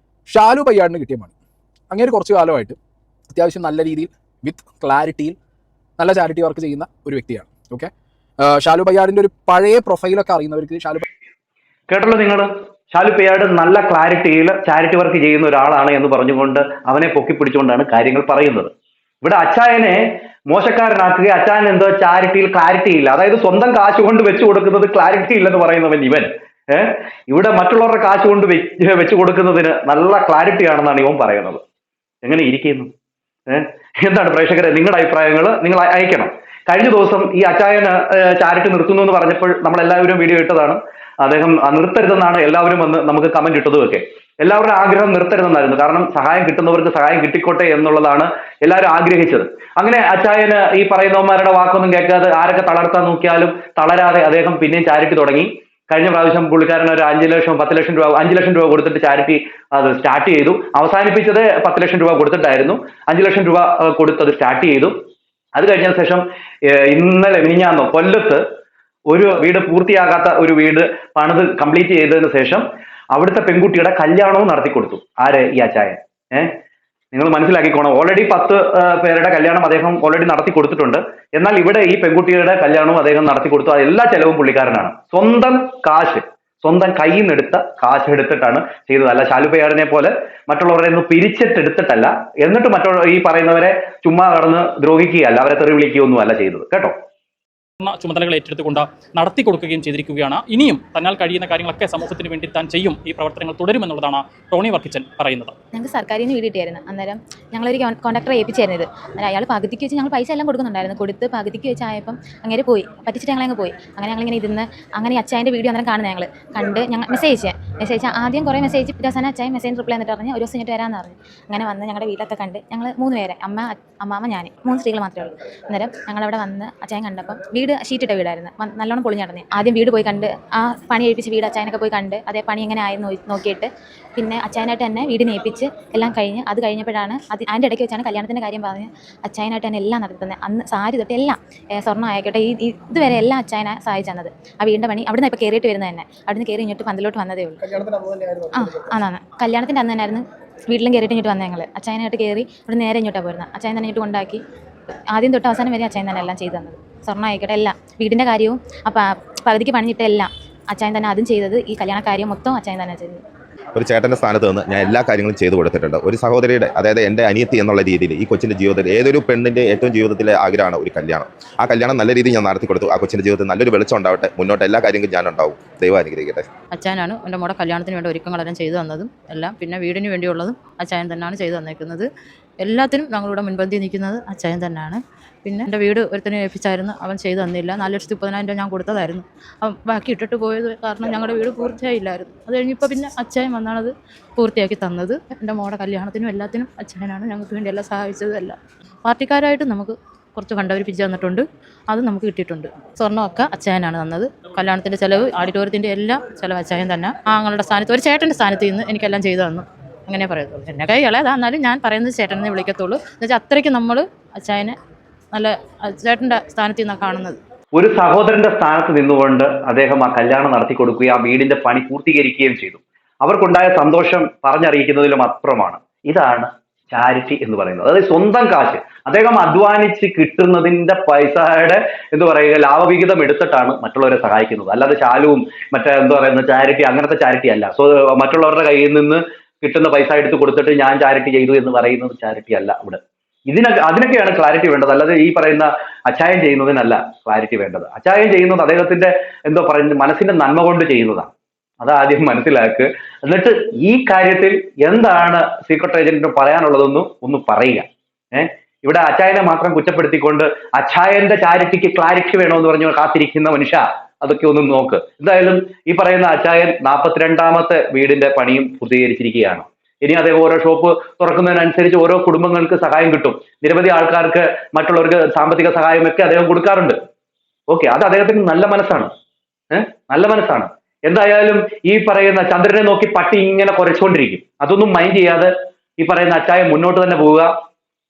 ഷാലു പയ്യാടിന് കിട്ടിയ മണി. അങ്ങനെ കുറച്ച് കാലമായിട്ട് അത്യാവശ്യം നല്ല രീതിയിൽ വിത്ത് ക്ലാരിറ്റിയിൽ നല്ല ചാരിറ്റി വർക്ക് ചെയ്യുന്ന ഒരു വ്യക്തിയാണ്. ഓക്കെ, ഷാലു പയ്യാടിൻ്റെ ഒരു പഴയ പ്രൊഫൈലൊക്കെ അറിയുന്നവർക്ക് കേട്ടല്ലോ നിങ്ങൾ, ഷാലു പയ്യാട് നല്ല ക്ലാരിറ്റിയിൽ ചാരിറ്റി വർക്ക് ചെയ്യുന്ന ഒരാളാണ് എന്ന് പറഞ്ഞുകൊണ്ട് അവനെ പൊക്കിപ്പിടിച്ചുകൊണ്ടാണ് കാര്യങ്ങൾ പറയുന്നത്. ഇവിടെ അച്ചായനെ മോശക്കാരനാക്കുക, അച്ചായൻ എന്തോ ചാരിറ്റിയിൽ ക്ലാരിറ്റി ഇല്ല, അതായത് സ്വന്തം കാശ് കൊണ്ട് വെച്ചു കൊടുക്കുന്നത് ക്ലാരിറ്റി ഇല്ലെന്ന് പറയുന്നവൻ ഇവൻ. ഇവിടെ മറ്റുള്ളവരുടെ കാശ് കൊണ്ട് വെച്ചു കൊടുക്കുന്നതിന് നല്ല ക്ലാരിറ്റി ആണെന്നാണ് ഇവൻ പറയുന്നത്. എങ്ങനെ ഇരിക്കുന്നു? എന്താണ് പ്രേക്ഷകരെ നിങ്ങളുടെ അഭിപ്രായങ്ങൾ നിങ്ങൾ അയക്കണം. കഴിഞ്ഞ ദിവസം ഈ അച്ചായന് ചാരിറ്റി നിർത്തുന്നു എന്ന് പറഞ്ഞപ്പോൾ നമ്മളെല്ലാവരും വീഡിയോ ഇട്ടതാണ്. അദ്ദേഹം നിർത്തരുതെന്നാണ് എല്ലാവരും വന്ന് നമുക്ക് കമന്റ് ഇട്ടതും ഒക്കെ. എല്ലാവരുടെ ആഗ്രഹം നിർത്തരുതെന്നായിരുന്നു. കാരണം സഹായം കിട്ടുന്നവർക്ക് സഹായം കിട്ടിക്കോട്ടെ എന്നുള്ളതാണ് എല്ലാവരും ആഗ്രഹിച്ചത്. അങ്ങനെ അച്ചായന് ഈ പറയുന്നവന്മാരുടെ വാക്കൊന്നും കേൾക്കാതെ ആരൊക്കെ തളർത്താൻ നോക്കിയാലും തളരാതെ അദ്ദേഹം പിന്നെയും ചാരിറ്റി തുടങ്ങി. കഴിഞ്ഞ പ്രാവശ്യം പുള്ളിക്കാരൻ ഒരു 5 ലക്ഷം 10 ലക്ഷം രൂപ 5 ലക്ഷം രൂപ കൊടുത്തിട്ട് ചാരിറ്റി അത് സ്റ്റാർട്ട് ചെയ്തു. അവസാനിപ്പിച്ചത് 10 ലക്ഷം രൂപ കൊടുത്തിട്ടായിരുന്നു. 5 ലക്ഷം രൂപ കൊടുത്തത് സ്റ്റാർട്ട് ചെയ്തു. അത് കഴിഞ്ഞ ശേഷം ഇന്നലെ മിനിഞ്ഞാന്നോ കൊല്ലത്ത് ഒരു വീട് പൂർത്തിയാകാത്ത ഒരു വീട് പണിത് കംപ്ലീറ്റ് ചെയ്തതിന് ശേഷം അവിടുത്തെ പെൺകുട്ടിയുടെ കല്യാണവും നടത്തി കൊടുത്തു. ആര്? ഈ അച്ചായൻ. നിങ്ങൾ മനസ്സിലാക്കിക്കോണം. ഓൾറെഡി 10 പേരുടെ കല്യാണം അദ്ദേഹം ഓൾറെഡി നടത്തി കൊടുത്തിട്ടുണ്ട്. എന്നാൽ ഇവിടെ ഈ പെൺകുട്ടിയുടെ കല്യാണവും അദ്ദേഹം നടത്തി കൊടുത്തു. എല്ലാ ചെലവും പുള്ളിക്കാരനാണ്. സ്വന്തം കാശ്, സ്വന്തം കയ്യിൽ നിന്ന് എടുത്ത കാശ് എടുത്തിട്ടാണ് ചെയ്തത്. അല്ല ഷാലു പയ്യാടിനെ പോലെ മറ്റുള്ളവരെ ഒന്ന് പിരിച്ചിട്ടെടുത്തിട്ടല്ല. എന്നിട്ട് മറ്റുള്ള ഈ പറയുന്നവരെ ചുമ്മാ കടന്ന് ദ്രോഹിക്കുകയല്ല, അവരെ തെറി വിളിക്കുകയൊന്നും അല്ല ചെയ്തത് കേട്ടോ. ചുമതലകൾ ഏറ്റെടുത്തുകൊണ്ട് നടത്തി കൊടുക്കുകയും ചെയ്തിരിക്കുകയാണ്. ഇനിയും തന്നാൽ കഴിയുന്ന കാര്യങ്ങളൊക്കെ സമൂഹത്തിന് വേണ്ടി താൻ ചെയ്യും, ഈ പ്രവർത്തനങ്ങൾ തുടരുമെന്നുള്ളതാണ് ടോണി വർക്കിച്ചൻ പറയുന്നത്. ഞങ്ങൾക്ക് സർക്കാരിൽ നിന്ന് വീട് കിട്ടിയായിരുന്നു. അന്നേരം ഞങ്ങളൊരു കോൺട്രാക്ടറെ ഏൽപ്പിച്ചായിരുന്നത്. അന്നേരം അയാൾ പകുതിക്ക് വെച്ച് ഞങ്ങൾ പൈസ എല്ലാം കൊടുക്കുന്നുണ്ടായിരുന്നു. കൊടുത്ത് പകുതിക്ക് വെച്ചായപ്പം അങ്ങനെ പോയി, പറ്റിച്ചിട്ട് ഞങ്ങളങ്ങ് പോയി. അങ്ങനെ ഞങ്ങളിങ്ങനെ ഇരുന്ന് അങ്ങനെ അച്ചായൻ്റെ വീഡിയോ അന്നേരം കാണുന്നത് ഞങ്ങൾ കണ്ട് ഞങ്ങൾ മെസ്സേജ് അയച്ചാൽ ആദ്യം കുറേ മെസ്സേജ് അവസാനം അച്ചായൻ മെസ്സേജ് റിപ്ലൈ എന്നിട്ട് പറഞ്ഞു ഒരു ദിവസം ഇങ്ങോട്ട് വരാമെന്ന് പറഞ്ഞു. അങ്ങനെ വന്ന് ഞങ്ങളുടെ വീട്ടിലൊക്കെ കണ്ട് ഞങ്ങൾ 3 പേരെ, അമ്മാമ്മ ഞാൻ, 3 സ്ത്രീകൾ മാത്രമേ ഉള്ളൂ. അന്നേരം ഞങ്ങളവിടെ വന്ന് അച്ചായൻ കണ്ടപ്പം വീട് വീട് ഷീറ്റിട്ട വീടായിരുന്നു, നല്ലോണം പൊളിഞ്ഞിടന്നു. ആദ്യം വീട് പോയി കണ്ട്, ആ പണി ഏൽപ്പിച്ച് വീട് അച്ചായനൊക്കെ പോയി കണ്ട് അതേ പണി എങ്ങനെ ആയെന്ന് നോക്കിയിട്ട് പിന്നെ അച്ചായനായിട്ട് തന്നെ വീടിനെ ഏൽപ്പിച്ച് എല്ലാം കഴിഞ്ഞ് അത് കഴിഞ്ഞപ്പോഴാണ് അതിൻ്റെ ഇടയ്ക്ക് വെച്ചാണ് കല്യാണത്തിൻ്റെ കാര്യം പറഞ്ഞ് അച്ചായനായിട്ട് തന്നെ എല്ലാം നടത്തി തന്നെ. അന്ന് സാരി തൊട്ട് എല്ലാം സ്വർണ്ണം ആയിക്കോട്ടെ ഇതുവരെ എല്ലാം അച്ചായനെ സഹായിച്ചു തന്നത്. ആ വീടിൻ്റെ പണി അവിടുന്ന് ഇപ്പോൾ കയറിയിട്ട് വരുന്നത് തന്നെ, അവിടുന്ന് കയറി ഇങ്ങോട്ട് പന്തലോട്ട് വന്നതേ ഉള്ളൂ. അതാണ് കല്യാണത്തിൻ്റെ അന്ന് തന്നെയായിരുന്നു. വീട്ടിലും കയറിയിട്ട് ഇങ്ങോട്ട് വന്നത് ഞങ്ങൾ അച്ചായനായിട്ട് കയറി ഇവിടെ നേരെ ഇങ്ങോട്ടാണ് പോരുന്നത്. അച്ചായൻ തന്നെ ഇങ്ങോട്ട് കൊണ്ടാക്കി ആദ്യം തൊട്ട് അവസാനം വരെ അച്ചായൻ തന്നെ എല്ലാം ചെയ്തു തന്നത്. സ്വർണ്ണം ആയിക്കോട്ടെ എല്ലാം വീടിൻ്റെ കാര്യവും അപ്പം പകുതിക്ക് പണിഞ്ഞിട്ട് എല്ലാം അച്ചായൻ തന്നെ അതും ചെയ്തത്. ഈ കല്യാണ കാര്യം മൊത്തം അച്ചായൻ തന്നെ ചെയ്തത്. ഒരു ചേട്ടൻ്റെ സ്ഥാനത്ത് നിന്ന് ഞാൻ എല്ലാ കാര്യങ്ങളും ചെയ്തു കൊടുത്തിട്ടുണ്ട്. ഒരു സഹോദരിയുടെ, അതായത് എൻ്റെ അനിയത്തി എന്നുള്ള രീതിയിൽ ഈ കൊച്ചിൻ്റെ ജീവിതത്തിൽ ഏതൊരു പെണ്ണിൻ്റെ ഏറ്റവും ജീവിതത്തിലെ ആഗ്രഹമാണ് ഒരു കല്യാണം. ആ കല്യാണം നല്ല രീതിയിൽ ഞാൻ നടത്തി കൊടുത്തു. ആ കൊച്ചിൻ്റെ ജീവിതത്തിൽ നല്ലൊരു വെളിച്ചം ഉണ്ടാവട്ടെ, മുന്നോട്ട് എല്ലാ കാര്യങ്ങളും ഞാൻ ഉണ്ടാവും. ദൈവം അനുഗ്രഹിക്കട്ടെ. അച്ചായനാണ് എൻ്റെ മോടെ കല്യാണത്തിന് വേണ്ട ഒരുക്കങ്ങളെല്ലാം ചെയ്തു തന്നതും എല്ലാം. പിന്നെ വീടിന് വേണ്ടിയുള്ളതും അച്ചായൻ തന്നെയാണ് ചെയ്തു തന്നേക്കുന്നത്. എല്ലാത്തിനും ഞങ്ങളിവിടെ മുൻപന്തി നിൽക്കുന്നത് അച്ചായൻ തന്നെയാണ്. പിന്നെ എൻ്റെ വീട് ഒരുത്തനെ ഏൽപ്പിച്ചായിരുന്നു, അവൻ ചെയ്തു തന്നില്ല. 4,30,000 ഞാൻ കൊടുത്തതായിരുന്നു. അവൻ ബാക്കി ഇട്ടിട്ട് പോയത് കാരണം ഞങ്ങളുടെ വീട് പൂർത്തിയായില്ലായിരുന്നു. അത് കഴിഞ്ഞപ്പോൾ പിന്നെ അച്ചായൻ വന്നാണത് പൂർത്തിയാക്കി തന്നത്. എൻ്റെ മോടെ കല്യാണത്തിനും എല്ലാത്തിനും അച്ചായനാണ് ഞങ്ങൾക്ക് വേണ്ടി എല്ലാം സഹായിച്ചത്. എല്ലാം പാർട്ടിക്കാരായിട്ട് നമുക്ക് കുറച്ച് കണ്ടവരിപ്പിച്ച് തന്നിട്ടുണ്ട്, അത് നമുക്ക് കിട്ടിയിട്ടുണ്ട്. സ്വർണ്ണമൊക്കെ അച്ചായനാണ് തന്നത്. കല്യാണത്തിൻ്റെ ചിലവ്, ഓഡിറ്റോറിയത്തിൻ്റെ എല്ലാം ചിലവ് അച്ചായൻ തന്നെ. ആങ്ങളുടെ സ്ഥാനത്ത് ഒരു ചേട്ടൻ്റെ സ്ഥാനത്ത് നിന്ന് എനിക്കെല്ലാം ചെയ്തു തന്നു. അങ്ങനെ പറയത്തുള്ളൂ. എന്നെ കൈ ഇളയതാ, എന്നാലും ഞാൻ പറയുന്നത് ചേട്ടനെ വിളിക്കത്തുള്ളൂ. എന്നുവെച്ചാൽ അത്രയ്ക്ക് നമ്മൾ അച്ചായനെ നല്ല ചേട്ടൻ്റെ സ്ഥാനത്ത് നിന്നാണ് കാണുന്നത്. ഒരു സഹോദരന്റെ സ്ഥാനത്ത് നിന്നുകൊണ്ട് അദ്ദേഹം ആ കല്യാണം നടത്തി കൊടുക്കുകയും ആ വീടിന്റെ പണി പൂർത്തീകരിക്കുകയും ചെയ്തു. അവർക്കുണ്ടായ സന്തോഷം പറഞ്ഞറിയിക്കുന്നതിലും അപ്പുറമാണ്. ഇതാണ് ചാരിറ്റി എന്ന് പറയുന്നത്. അതായത് സ്വന്തം കാശ് അദ്ദേഹം അധ്വാനിച്ച് കിട്ടുന്നതിന്റെ പൈസയുടെ ലാഭവിഹിതം എടുത്തിട്ടാണ് മറ്റുള്ളവരെ സഹായിക്കുന്നത്. അല്ലാതെ ശാലുവും ചാരിറ്റി അങ്ങനത്തെ ചാരിറ്റി അല്ല. മറ്റുള്ളവരുടെ കയ്യിൽ നിന്ന് കിട്ടുന്ന പൈസ എടുത്ത് കൊടുത്തിട്ട് ഞാൻ ചാരിറ്റി ചെയ്തു എന്ന് പറയുന്നത് ചാരിറ്റി അല്ല. ഇവിടെ അതിനൊക്കെയാണ് ക്ലാരിറ്റി വേണ്ടത്. അല്ലാതെ ഈ പറയുന്ന അച്ചായൻ ചെയ്യുന്നതിനല്ല ക്ലാരിറ്റി വേണ്ടത്. അച്ചായൻ ചെയ്യുന്നത് അദ്ദേഹത്തിന്റെ മനസ്സിന്റെ നന്മ കൊണ്ട് ചെയ്യുന്നതാണ്. അതാദ്യം മനസ്സിലാക്കുക. എന്നിട്ട് ഈ കാര്യത്തിൽ എന്താണ് സീക്രട്ട് ഏജന്റിന് പറയാനുള്ളതെന്നും ഒന്ന് പറയുക. ഇവിടെ അച്ചായനെ മാത്രം കുറ്റപ്പെടുത്തിക്കൊണ്ട് അച്ചായന്റെ ചാരിറ്റിക്ക് ക്ലാരിറ്റി വേണമെന്ന് പറഞ്ഞു കാത്തിരിക്കുന്ന മനുഷ്യ, അതൊക്കെ ഒന്ന് നോക്ക്. എന്തായാലും ഈ പറയുന്ന അച്ചായൻ 42ാമത്തെ വീടിന്റെ പണിയും പൂർത്തീകരിച്ചിരിക്കുകയാണ്. ഇനി അദ്ദേഹം ഓരോ ഷോപ്പ് തുറക്കുന്നതിനനുസരിച്ച് ഓരോ കുടുംബങ്ങൾക്ക് സഹായം കിട്ടും. നിരവധി ആൾക്കാർക്ക് മറ്റുള്ളവർക്ക് സാമ്പത്തിക സഹായമൊക്കെ അദ്ദേഹം കൊടുക്കാറുണ്ട്. ഓക്കെ, അത് അദ്ദേഹത്തിന് നല്ല മനസ്സാണ്. നല്ല മനസ്സാണ്. എന്തായാലും ഈ പറയുന്ന ചന്ദ്രനെ നോക്കി പട്ടി ഇങ്ങനെ കുരച്ചുകൊണ്ടിരിക്കും. അതൊന്നും മൈൻഡ് ചെയ്യാതെ ഈ പറയുന്ന അച്ചായൻ മുന്നോട്ട് തന്നെ പോവുക.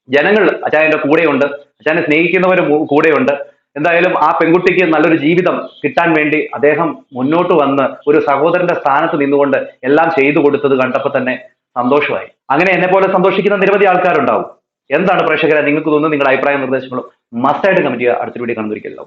ജനങ്ങൾ അച്ചായന്റെ കൂടെയുണ്ട്, അച്ചായനെ സ്നേഹിക്കുന്നവരും കൂടെയുണ്ട്. എന്തായാലും ആ പെൺകുട്ടിക്ക് നല്ലൊരു ജീവിതം കിട്ടാൻ വേണ്ടി അദ്ദേഹം മുന്നോട്ട് വന്ന് ഒരു സഹോദരന്റെ സ്ഥാനത്ത് നിന്നുകൊണ്ട് എല്ലാം ചെയ്തു കൊടുത്തത് കണ്ടപ്പോൾ തന്നെ സന്തോഷമായി. അങ്ങനെ എന്നെ പോലെ സന്തോഷിക്കുന്ന നിരവധി ആൾക്കാരുണ്ടാവും. എന്താണ് പ്രേക്ഷകരെ നിങ്ങൾക്ക് തോന്നുന്നത്? നിങ്ങളുടെ അഭിപ്രായ നിർദ്ദേശങ്ങളും മസ്റ്റായിട്ട് കമന്റ് ചെയ്യുക. അടുത്ത വീഡിയോ കാണുന്നതിരിക്കല്ലോ.